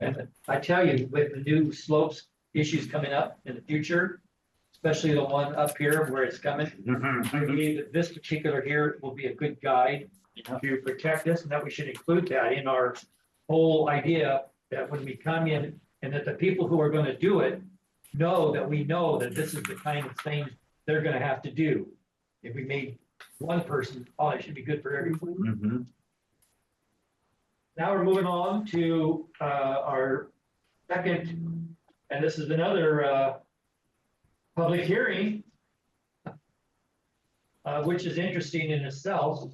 And I tell you, with the new slopes issues coming up in the future, especially the one up here where it's coming. I believe that this particular here will be a good guide to protect us, and that we should include that in our whole idea, that when we come in, and that the people who are gonna do it know that we know that this is the kind of thing they're gonna have to do. If we made one person, oh, it should be good for everyone. Mm-hmm. Now we're moving on to our second, and this is another public hearing, which is interesting in itself.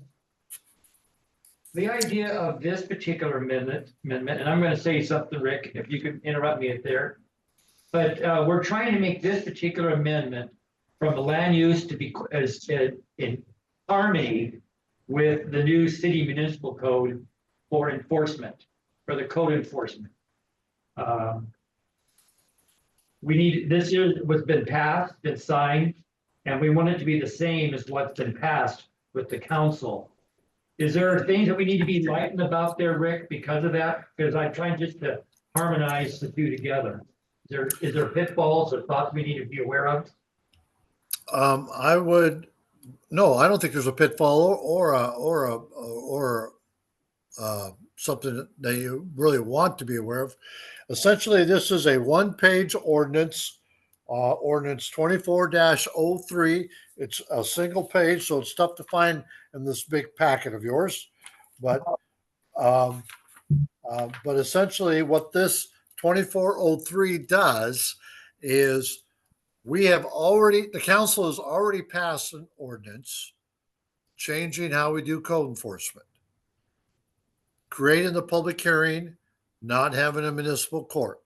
The idea of this particular amendment, and I'm going to say something, Rick, if you could interrupt me there. But we're trying to make this particular amendment from the land use to be as in harmony with the new city municipal code for enforcement, for the code enforcement. We need, this year what's been passed, been signed, and we want it to be the same as what's been passed with the council. Is there things that we need to be enlightened about there, Rick, because of that? Because I'm trying just to harmonize the two together. Is there pitfalls or thoughts we need to be aware of? No, I don't think there's a pitfall or something that you really want to be aware of. Essentially, this is a one-page ordinance, ordinance 24-03. It's a single page, so it's tough to find in this big packet of yours. But essentially, what this 2403 does is the council has already passed an ordinance changing how we do code enforcement, creating the public hearing, not having a municipal court,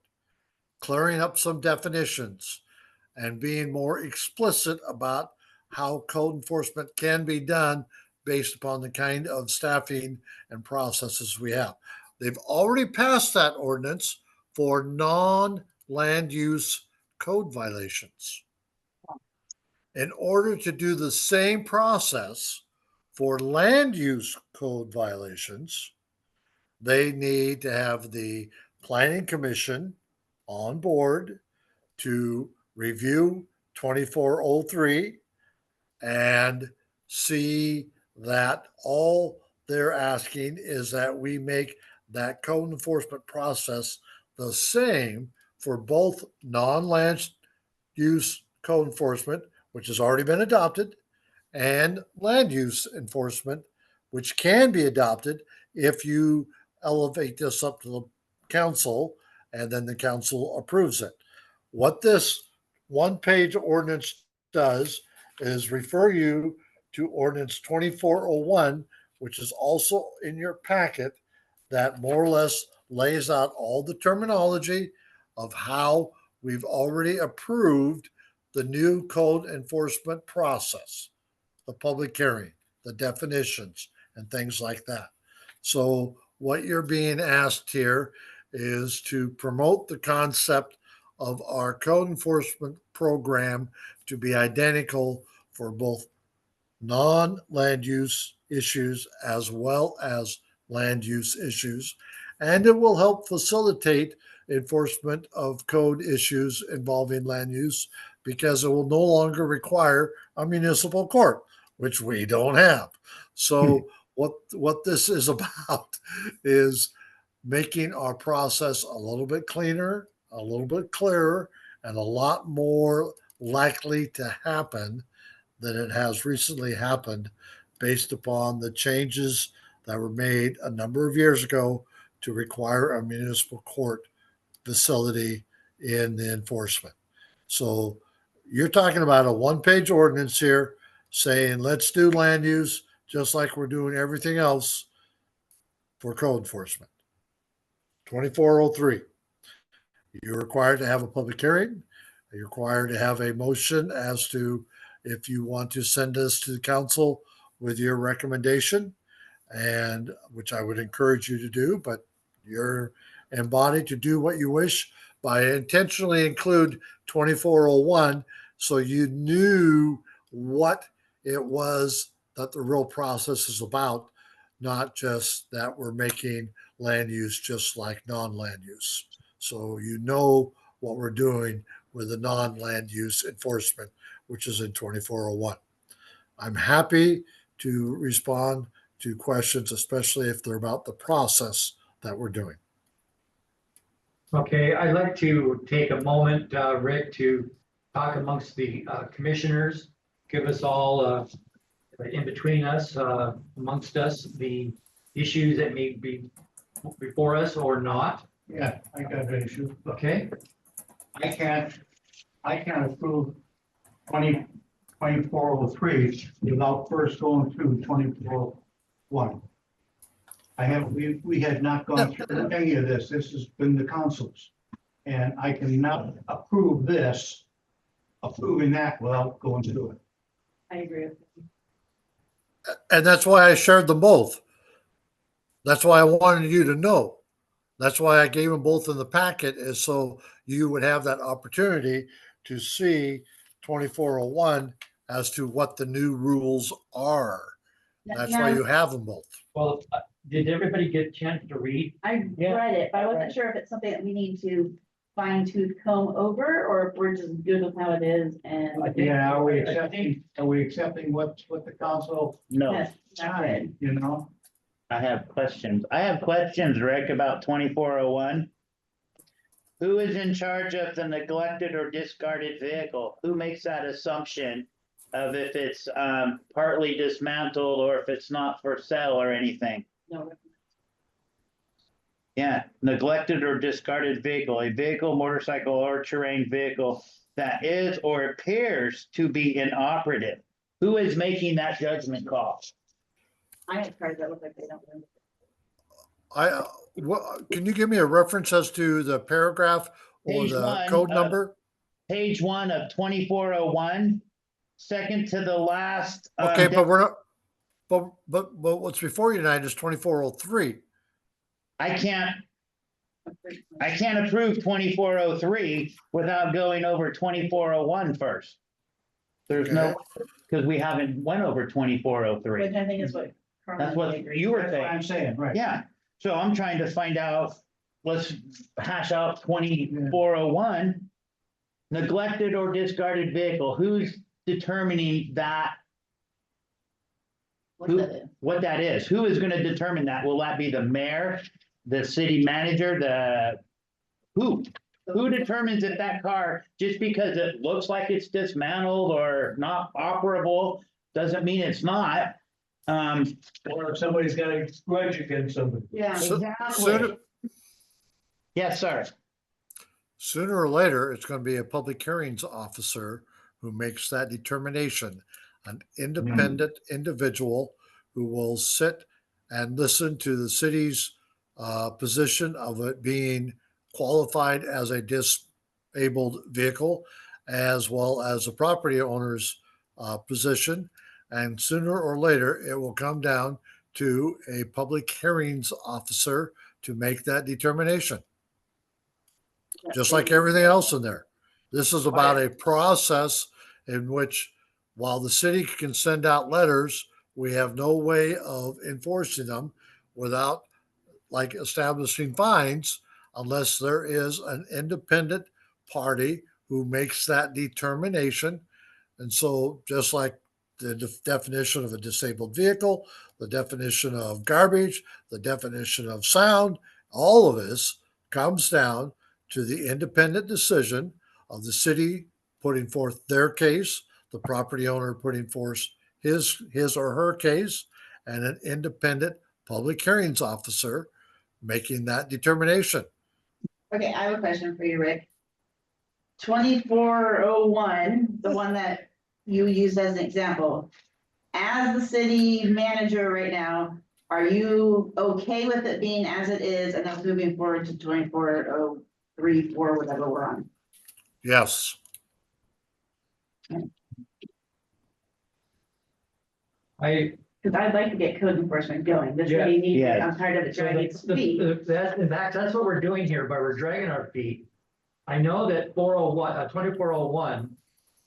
clearing up some definitions, and being more explicit about how code enforcement can be done based upon the kind of staffing and processes we have. They've already passed that ordinance for non-land use code violations. In order to do the same process for land use code violations, they need to have the planning commission on board to review 2403 and see that all they're asking is that we make that code enforcement process the same for both non-land use code enforcement, which has already been adopted, and land use enforcement, which can be adopted if you elevate this up to the council and then the council approves it. What this one-page ordinance does is refer you to ordinance 2401, which is also in your packet, that more or less lays out all the terminology of how we've already approved the new code enforcement process, the public hearing, the definitions, and things like that. So what you're being asked here is to promote the concept of our code enforcement program to be identical for both non-land use issues as well as land use issues. And it will help facilitate enforcement of code issues involving land use because it will no longer require a municipal court, which we don't have. So what this is about is making our process a little bit cleaner, a little bit clearer, and a lot more likely to happen than it has recently happened based upon the changes that were made a number of years ago to require a municipal court facility in the enforcement. So you're talking about a one-page ordinance here saying, let's do land use just like we're doing everything else for code enforcement. 2403. You're required to have a public hearing. You're required to have a motion as to if you want to send us to the council with your recommendation, and which I would encourage you to do, but you're embodied to do what you wish. By intentionally include 2401 so you knew what it was that the real process is about, not just that we're making land use just like non-land use. So you know what we're doing with the non-land use enforcement, which is in 2401. I'm happy to respond to questions, especially if they're about the process that we're doing. Okay, I'd like to take a moment, Rick, to talk amongst the commissioners, give us all, in between us, amongst us, the issues that may be before us or not. Yeah, I got an issue. Okay, I can't approve 2403 without first going through 2401. We had not gone through any of this. This has been the council's. And I cannot approve this, approving that without going through it. I agree with you. And that's why I shared them both. That's why I wanted you to know. That's why I gave them both in the packet, is so you would have that opportunity to see 2401 as to what the new rules are. That's why you have them both. well, did everybody get a chance to read? I read it, but I wasn't sure if it's something that we need to fine tooth comb over, or if we're just good with how it is and. Yeah, are we accepting what the council No, Yes, that's it. signed, you know? I have questions. I have questions, Rick, about 2401. Who is in charge of the neglected or discarded vehicle? Who makes that assumption of if it's partly dismantled or if it's not for sale or anything? No, Yeah, neglected or discarded vehicle, a vehicle, motorcycle, or terrain vehicle that is or appears to be inoperative. Who is making that judgment call? I have cars that look like they don't. Can you give me a reference as to the paragraph or Page the one code of- number? Page 1 of 2401, second to the last. Okay, but we're not, but what's before you tonight is 2403. I can't approve 2403 without going over 2401 first. There's no, because we haven't went over 2403. Which I think is what. That's what you were That's what I'm saying. saying, right. Yeah, so I'm trying to find out, let's hash out 2401. Neglected or discarded vehicle, who's determining that, What who- that is. what that is? Who is gonna determine that? Will that be the mayor, the city manager, who? Who determines if that car, just because it looks like it's dismantled or not operable, doesn't mean it's not? Or if somebody's got a grudge against somebody. Yeah. So- Exactly. Yes, sir. Sooner or later, it's going to be a public hearings officer who makes that determination, an independent individual who will sit and listen to the city's position of it being qualified as a disabled vehicle, as well as the property owner's position. And sooner or later, it will come down to a public hearings officer to make that determination. Just like everything else in there. This is about a process in which, while the city can send out letters, we have no way of enforcing them without like establishing fines unless there is an independent party who makes that determination. And so just like the definition of a disabled vehicle, the definition of garbage, the definition of sound, all of this comes down to the independent decision of the city putting forth their case, the property owner putting forth his or her case, and an independent public hearings officer making that determination. Okay, I have a question for you, Rick. 2401, the one that you used as an example. As the city manager right now, are you okay with it being as it is and us moving forward to 2403, 4, whatever we're on? Yes. Because I'd like to get code enforcement going. This Yeah. really needs, it. Yeah. I'm tired of it dragging its feet. In fact, that's what we're doing here, but we're dragging our feet. I know that 401, 2401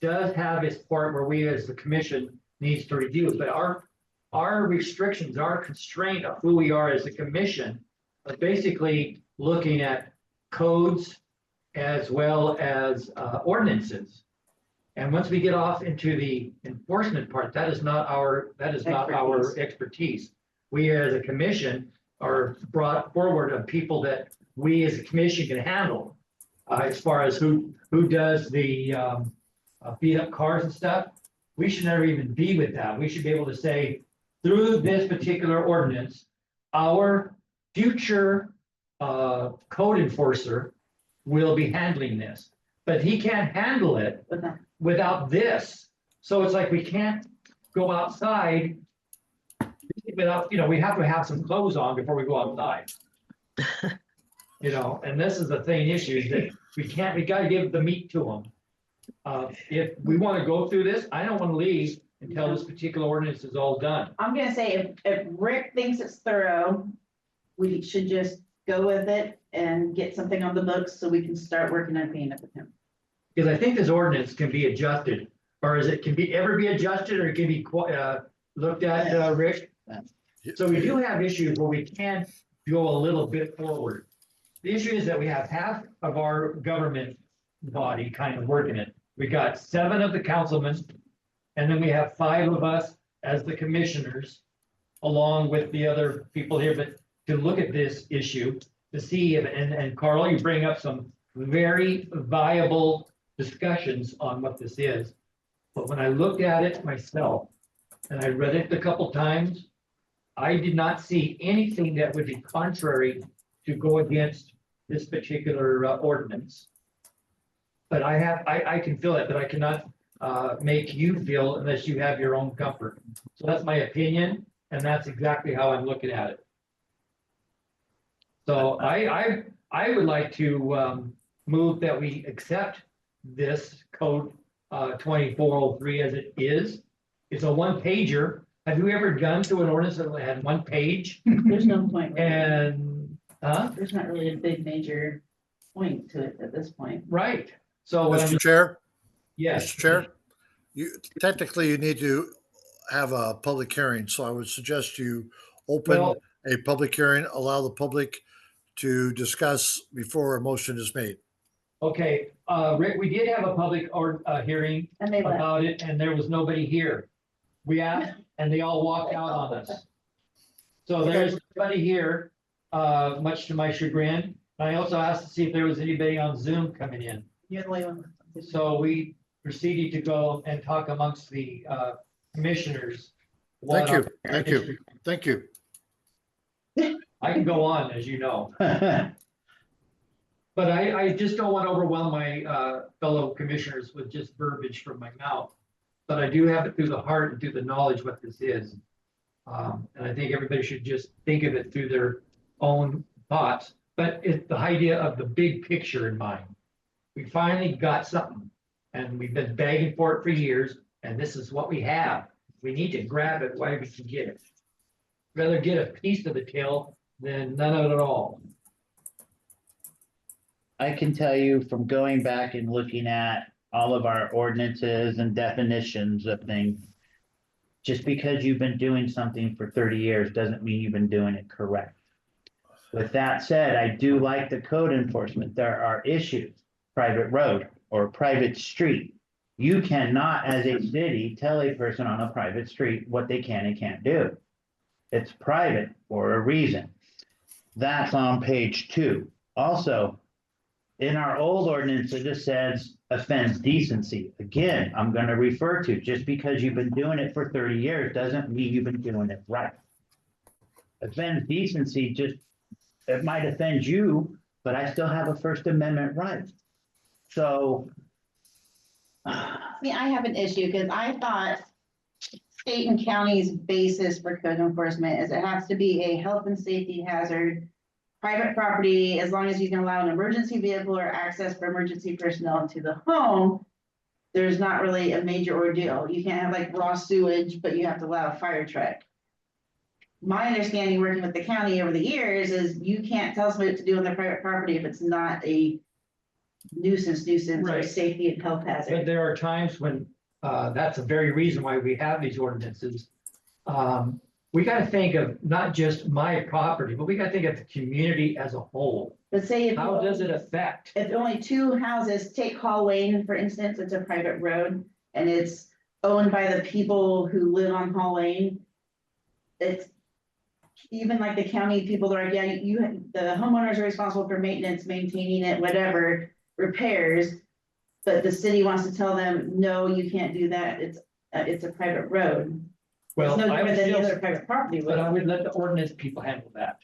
does have its part where we as the commission needs to review, but our restrictions, our constraint of who we are as a commission are basically looking at codes as well as ordinances. And once we get off into the enforcement part, that is not our expertise. We as a commission are brought forward of people that we as a commission can handle. As far as who does the beat up cars and stuff, we should never even be with that. We should be able to say, through this particular ordinance, our future code enforcer will be handling this. But he can't handle it without this. So it's like we can't go outside without, we have to have some clothes on before we go outside. And this is the thing issue is that we gotta give the meat to them. If we want to go through this, I don't want to leave until this particular ordinance is all done. I'm gonna say if Rick thinks it's thorough, we should just go with it and get something on the books so we can start working on paying up with him. Because I think this ordinance can be adjusted, or is it ever be adjusted, or it can be looked at, Rick? So we do have issues where we can go a little bit forward. The issue is that we have half of our government body kind of working it. We got 7 of the councilmen, and then we have 5 of us as the commissioners, along with the other people here, but to look at this issue, to see if, and Carl, you bring up some very viable discussions on what this is. But when I looked at it myself, and I read it a couple times, I did not see anything that would be contrary to go against this particular ordinance. But I can feel it, but I cannot make you feel unless you have your own comfort. So that's my opinion, and that's exactly how I'm looking at it. So I would like to move that we accept this code 2403 as it is. It's a 1-pager. Have you ever gone through an ordinance that had 1 page? There's no point. And, There's not really a big major point to it at this point. right. So, Mr. Chair, yes. Mr. Chair, technically you need to have a public hearing, so I would suggest you open Well- a public hearing, allow the public to discuss before a motion is made. Okay, Rick, we did have a public hearing And they left. about it, and there was nobody here. We asked, and they all walked out on us. So there's nobody here, much to my chagrin. I also asked to see if there was anybody on Zoom coming in. You're the only one. So we proceeded to go and talk amongst the commissioners. Thank you, thank you, thank you. I can go on, as you know, but I just don't want to overwhelm my fellow commissioners with just verbiage from my mouth. But I do have it through the heart and through the knowledge what this is. And I think everybody should just think of it through their own thoughts, but it's the idea of the big picture in mind. We finally got something, and we've been begging for it for years, and this is what we have. We need to grab it while we can get it. Rather get a piece of the tail than none of it at all. I can tell you from going back and looking at all of our ordinances and definitions of things, just because you've been doing something for 30 years doesn't mean you've been doing it correct. With that said, I do like the code enforcement. There are issues, private road or private street. You cannot, as a city, tell a person on a private street what they can and can't do. It's private for a reason. That's on page 2. Also, in our old ordinance, it just says offends decency. Again, I'm going to refer to just because you've been doing it for 30 years doesn't mean you've been doing it right. Offends decency, it might offend you, but I still have a First Amendment right. So. See, I have an issue because I thought state and county's basis for code enforcement is it has to be a health and safety hazard, private property, as long as you can allow an emergency vehicle or access for emergency personnel into the home. There's not really a major ordeal. You can't have like raw sewage, but you have to allow a fire truck. My understanding working with the county over the years is you can't tell somebody what to do on their private property if it's not a nuisance or Right. safety and health But hazard. there are times when that's the very reason why we have these ordinances. we gotta think of not just my property, but we gotta think of the community as a whole. But say if. How does it affect? If only two houses, take Hall Lane, for instance, it's a private road and it's owned by the people who live on Hall Lane. It's even like the county people are, yeah, the homeowners are responsible for maintenance, maintaining it, whatever, repairs. But the city wants to tell them, no, you can't do that. It's a private road. It's Well, no I different would than the still, other private property but I would. would let the ordinance people handle that.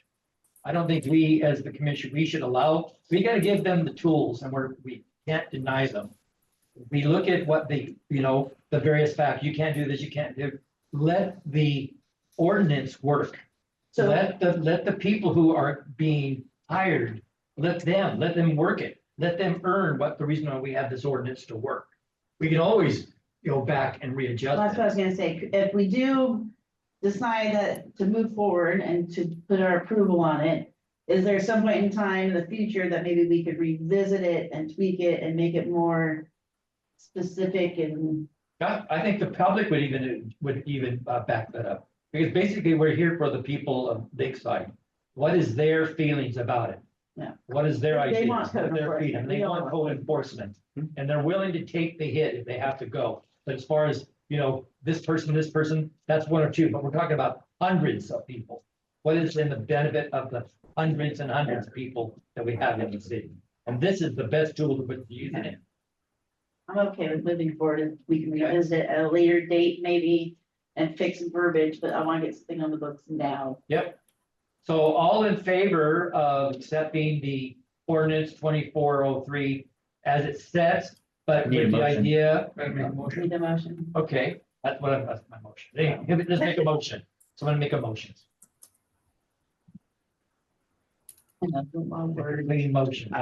I don't think we, as the commission, we should allow, we gotta give them the tools and we can't deny them. We look at what the, the various facts, you can't do this, you can't do, let the ordinance work. So Let the people who are being hired, let them work it, let them earn what the reason why we have this ordinance to work. We can always go back and readjust that's what I it. was gonna say. If we do decide that to move forward and to put our approval on it, is there some point in time in the future that maybe we could revisit it and tweak it and make it more specific and, I think the public would even back that up. Because basically, we're here for the people of Lakeside. What is their feelings about it? Yeah. What is their They ideas? want What code their enforcement. freedom? They We all want want code enforcement. And they're willing to take the hit if they have to go. But as far as, this person, that's one or two, but we're talking about hundreds of people. What is in the benefit of the hundreds and hundreds of people that we have in the city? And this is the best tool to put to use in it. I'm okay with moving forward and we can revisit at a later date maybe and fix some verbiage, but I want to get something on the books now. Yep. So all in favor of accepting the ordinance 2403 as it sets, but Need a with the motion. idea. Need a motion? Okay, that's my motion. Hey, let's make a motion. Someone make a motion. Make a motion.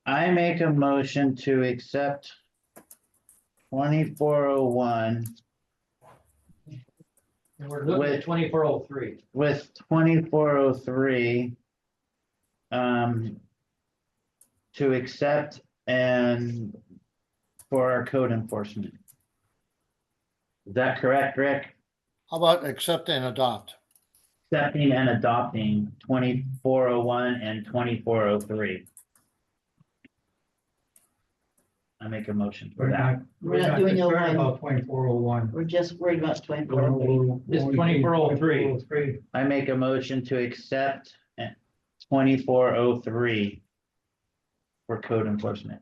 I make a motion to accept 2401 And we're looking at 2403. with 2403. To accept and for our code enforcement. Is that correct, Rick? How about accept and adopt? Accepting and adopting 2401 and 2403. I make a motion for that. We're not doing no concerned one. about 2401. We're just worried about 24. It's 2403. I make a motion to accept 2403 for code enforcement.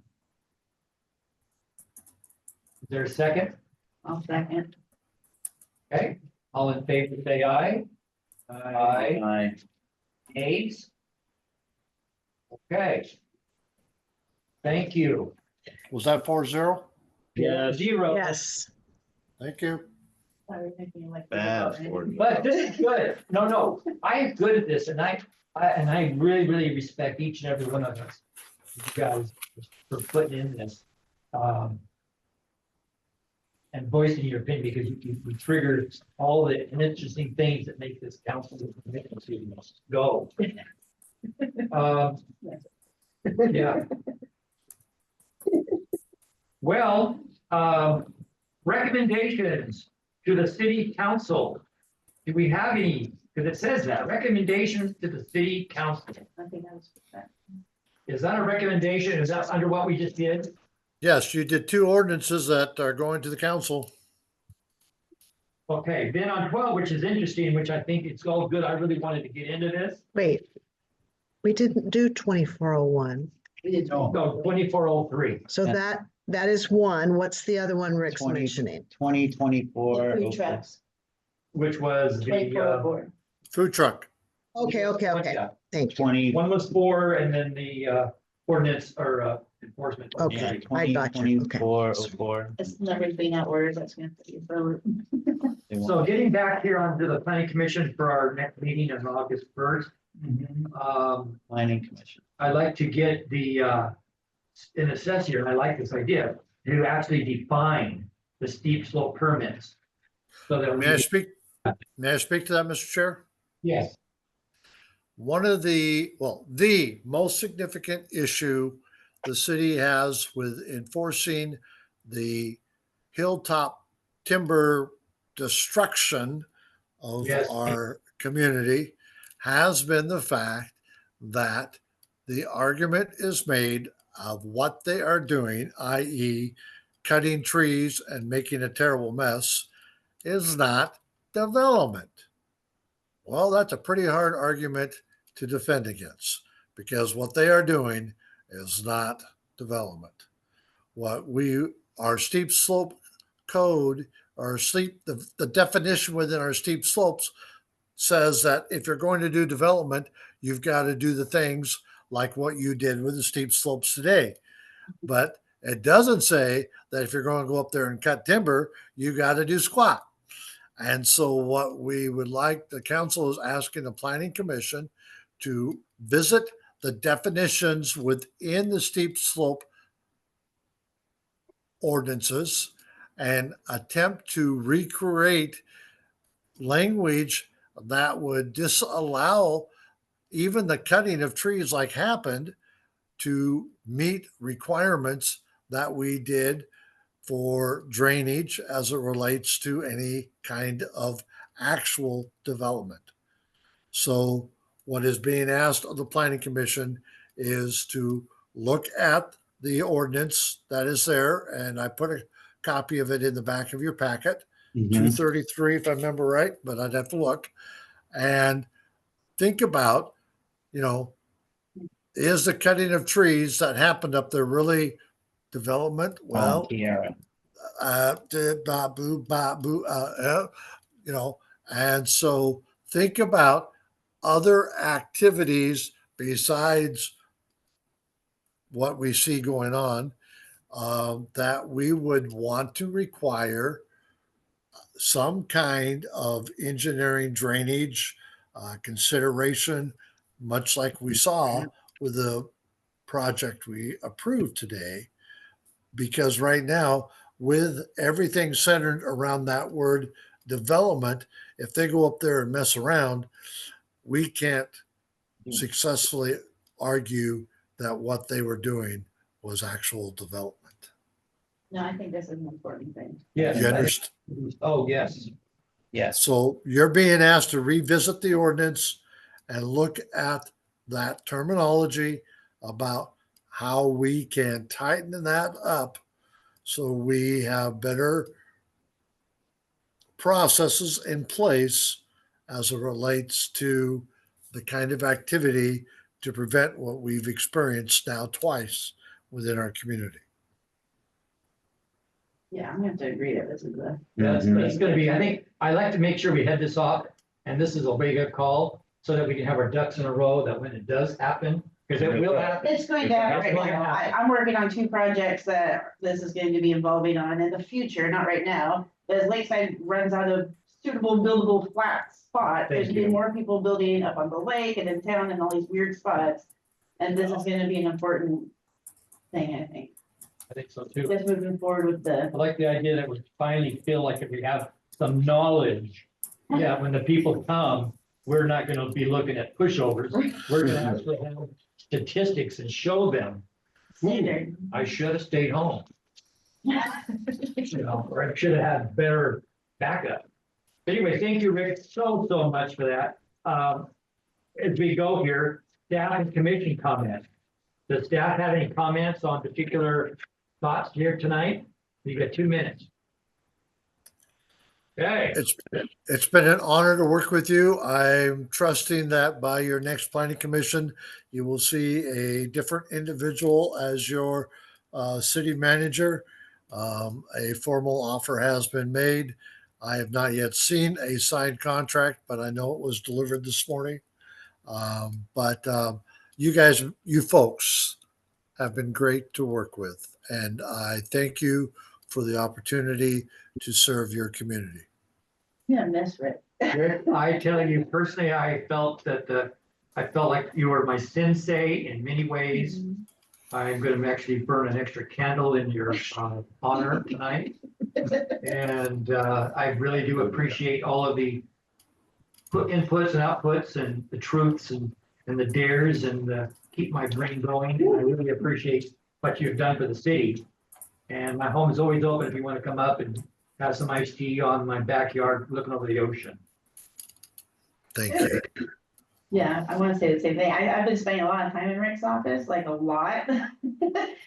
Is there a second? I'll second. Okay, all in favor, say aye. Aye. Aye. Ayes? Okay. Thank you. Was that 4-0? Yes. 0. Yes. Thank you. Sorry, making you like- Bad. But this is good. No, I am good at this and I really, really respect each and every one of us. You guys for putting in this. And voicing your opinion because you trigger all the interesting things that make this council go. Yeah. Well, recommendations to the city council. Do we have any? Because it says that, recommendations to the city council. Nothing else with that. Is that a recommendation? Is that under what we just did? Yes, you did 2 ordinances that are going to the council. Okay, then on 12, which is interesting, which I think it's all good. I really wanted to get into this. Wait. We didn't do 2401. We did. No. No, 2403. So Yeah. that is one. What's the other one Rick's 20. mentioning? 2024. Food trucks, Which was the, 24. Food truck. Okay. yeah, Thank you. 20. one was 4 and then the ordinance or enforcement. Okay. I got you. Okay. 2404. It's never been out orders, that's gonna have to be for. So getting back here onto the planning commission for our next meeting on August 1st. Planning commission. I'd like to get the, in a sense here, I like this idea, to actually define the steep slope permits. So that May I we, speak? May I speak to that, Mr. Chair? yes, One of the most significant issue the city has with enforcing the hilltop timber destruction of Yes. our community has been the fact that the argument is made of what they are doing, i.e., cutting trees and making a terrible mess, is not development. Well, that's a pretty hard argument to defend against because what they are doing is not development. Our steep slope code or the definition within our steep slopes says that if you're going to do development, you've got to do the things like what you did with the steep slopes today. But it doesn't say that if you're going to go up there and cut timber, you got to do squat. And so what we would like, the council is asking the planning commission to visit the definitions within the steep slope ordinances and attempt to recreate language that would disallow even the cutting of trees like happened to meet requirements that we did for drainage as it relates to any kind of actual development. So what is being asked of the planning commission is to look at the ordinance that is there, and I put a copy of it in the back of your packet, 233 if I remember right, but I'd have to look, and think about, is the cutting of trees that happened up there really development? Well, and so think about other activities besides what we see going on that we would want to require some kind of engineering drainage consideration, much like we saw with the project we approved today. Because right now, with everything centered around that word development, if they go up there and mess around, we can't successfully argue that what they were doing was actual development. No, I think this is an important thing. Yes. You understand? Oh, yes. Yes. So you're being asked to revisit the ordinance and look at that terminology about how we can tighten that up so we have better processes in place as it relates to the kind of activity to prevent what we've experienced now twice within our community. Yeah, I'm gonna have to agree that this is a. Yeah, it's gonna be, I think, I like to make sure we head this off, and this is a wake-up call, so that we can have our ducks in a row, that when it does happen, because it will happen. It's going to happen right now. I'm working on 2 projects that this is going to be involving on in the future, not right now. But as Lakeside runs out of suitable buildable flat spot, there's gonna be more people building up on the lake and in town and all these weird spots. And this is gonna be an important thing, I think. I think so too. Just moving forward with the. I like the idea that we finally feel like if we have some knowledge, yeah, when the people come, we're not gonna be looking at pushovers. We're gonna actually have statistics and show them, Standard. I should have stayed home, or I should have had better backup. Anyway, thank you, Rick, so much for that. As we go here, staff and commission comments. Does staff have any comments on particular thoughts here tonight? You got 2 minutes. Okay. It's been an honor to work with you. I'm trusting that by your next planning commission, you will see a different individual as your city manager. A formal offer has been made. I have not yet seen a signed contract, but I know it was delivered this morning. You folks have been great to work with, and I thank you for the opportunity to serve your community. Yeah, miss Rick. Rick, I tell you personally, I felt like you were my sensei in many ways. I'm going to actually burn an extra candle in your honor tonight. And I really do appreciate all of the inputs and outputs and the truths and the dares and keep my brain going. I really appreciate what you've done for the city. And my home is always open if you want to come up and have some iced tea on my backyard looking over the ocean. Thank you. Yeah, I want to say the same thing. I've been spending a lot of time in Rick's office, like a lot.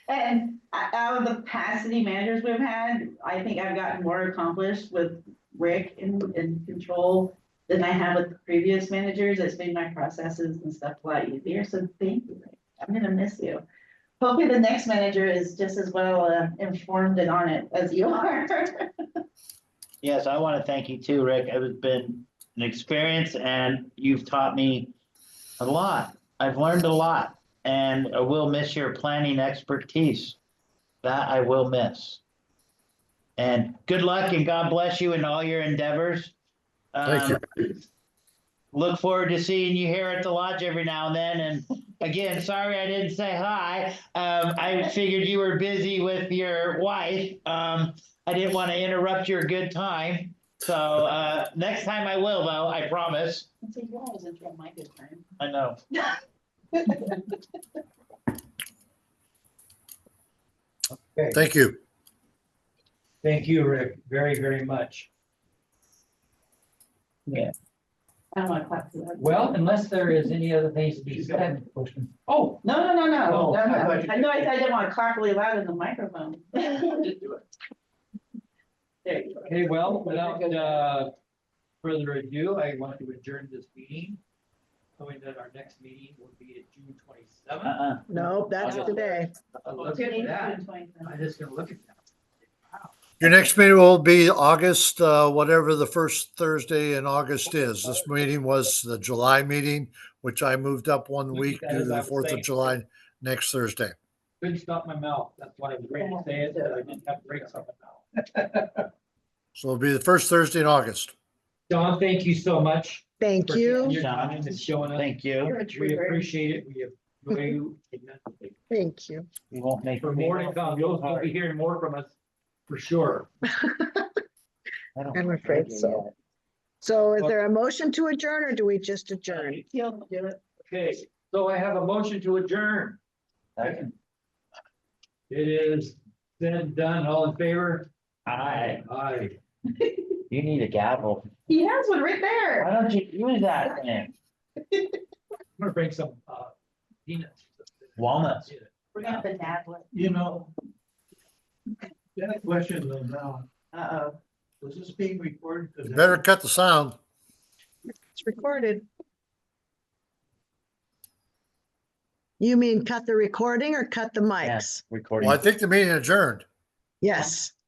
And out of the past city managers we've had, I think I've gotten more accomplished with Rick in control than I have with the previous managers. It's made my processes and stuff a lot easier. So thank you, Rick. I'm gonna miss you. Hopefully the next manager is just as well informed and on it as you are. Yes, I want to thank you too, Rick. It's been an experience and you've taught me a lot. I've learned a lot and I will miss your planning expertise. That I will miss. And good luck and God bless you in all your endeavors. Thank you. Look forward to seeing you here at the lodge every now and then. And again, sorry I didn't say hi. I figured you were busy with your wife. I didn't want to interrupt your good time. So next time I will, though, I promise. So you always enjoy my good time. I know. Thank you. Thank you, Rick, very, very much. I don't want to clap for that. Well, unless there is any other things to be said. Oh, No. Oh, I thought you- I know I didn't want to clap really loud in the microphone. There you go. okay, well, without further ado, I want to adjourn this meeting. Knowing that our next meeting will be at June 27th. Nope, that's today. Look at that. I'm just gonna look at that. Your next meeting will be August, whatever the first Thursday in August is. This meeting was the July meeting, which I moved up one week due to the 4th of July next Thursday. Couldn't stop my mouth. That's why I was ready to say it, but I didn't have brakes on my mouth. So it'll be the first Thursday in August. John, thank you so much. Thank for taking you. your time and showing us. Thank you. You're a We trooper. appreciate it. We enjoy you immensely. Thank you. We won't make. For more to come, you'll be hearing more from us for sure. I'm afraid so. So is there a motion to adjourn or do we just adjourn? He'll do it. Okay, so I have a motion to adjourn. It is then done. All in favor? Aye. Aye. You need a gavel. He has one right there. Why don't you use that thing? I'm gonna bring some peanuts. Walnuts. We're gonna have the tablet. You know, that question though now, Uh-oh. was this being recorded? 'Cause You better cut the sound. It's recorded. You mean cut the recording or cut the mics? Recording. Well, I think the meeting adjourned. Yes.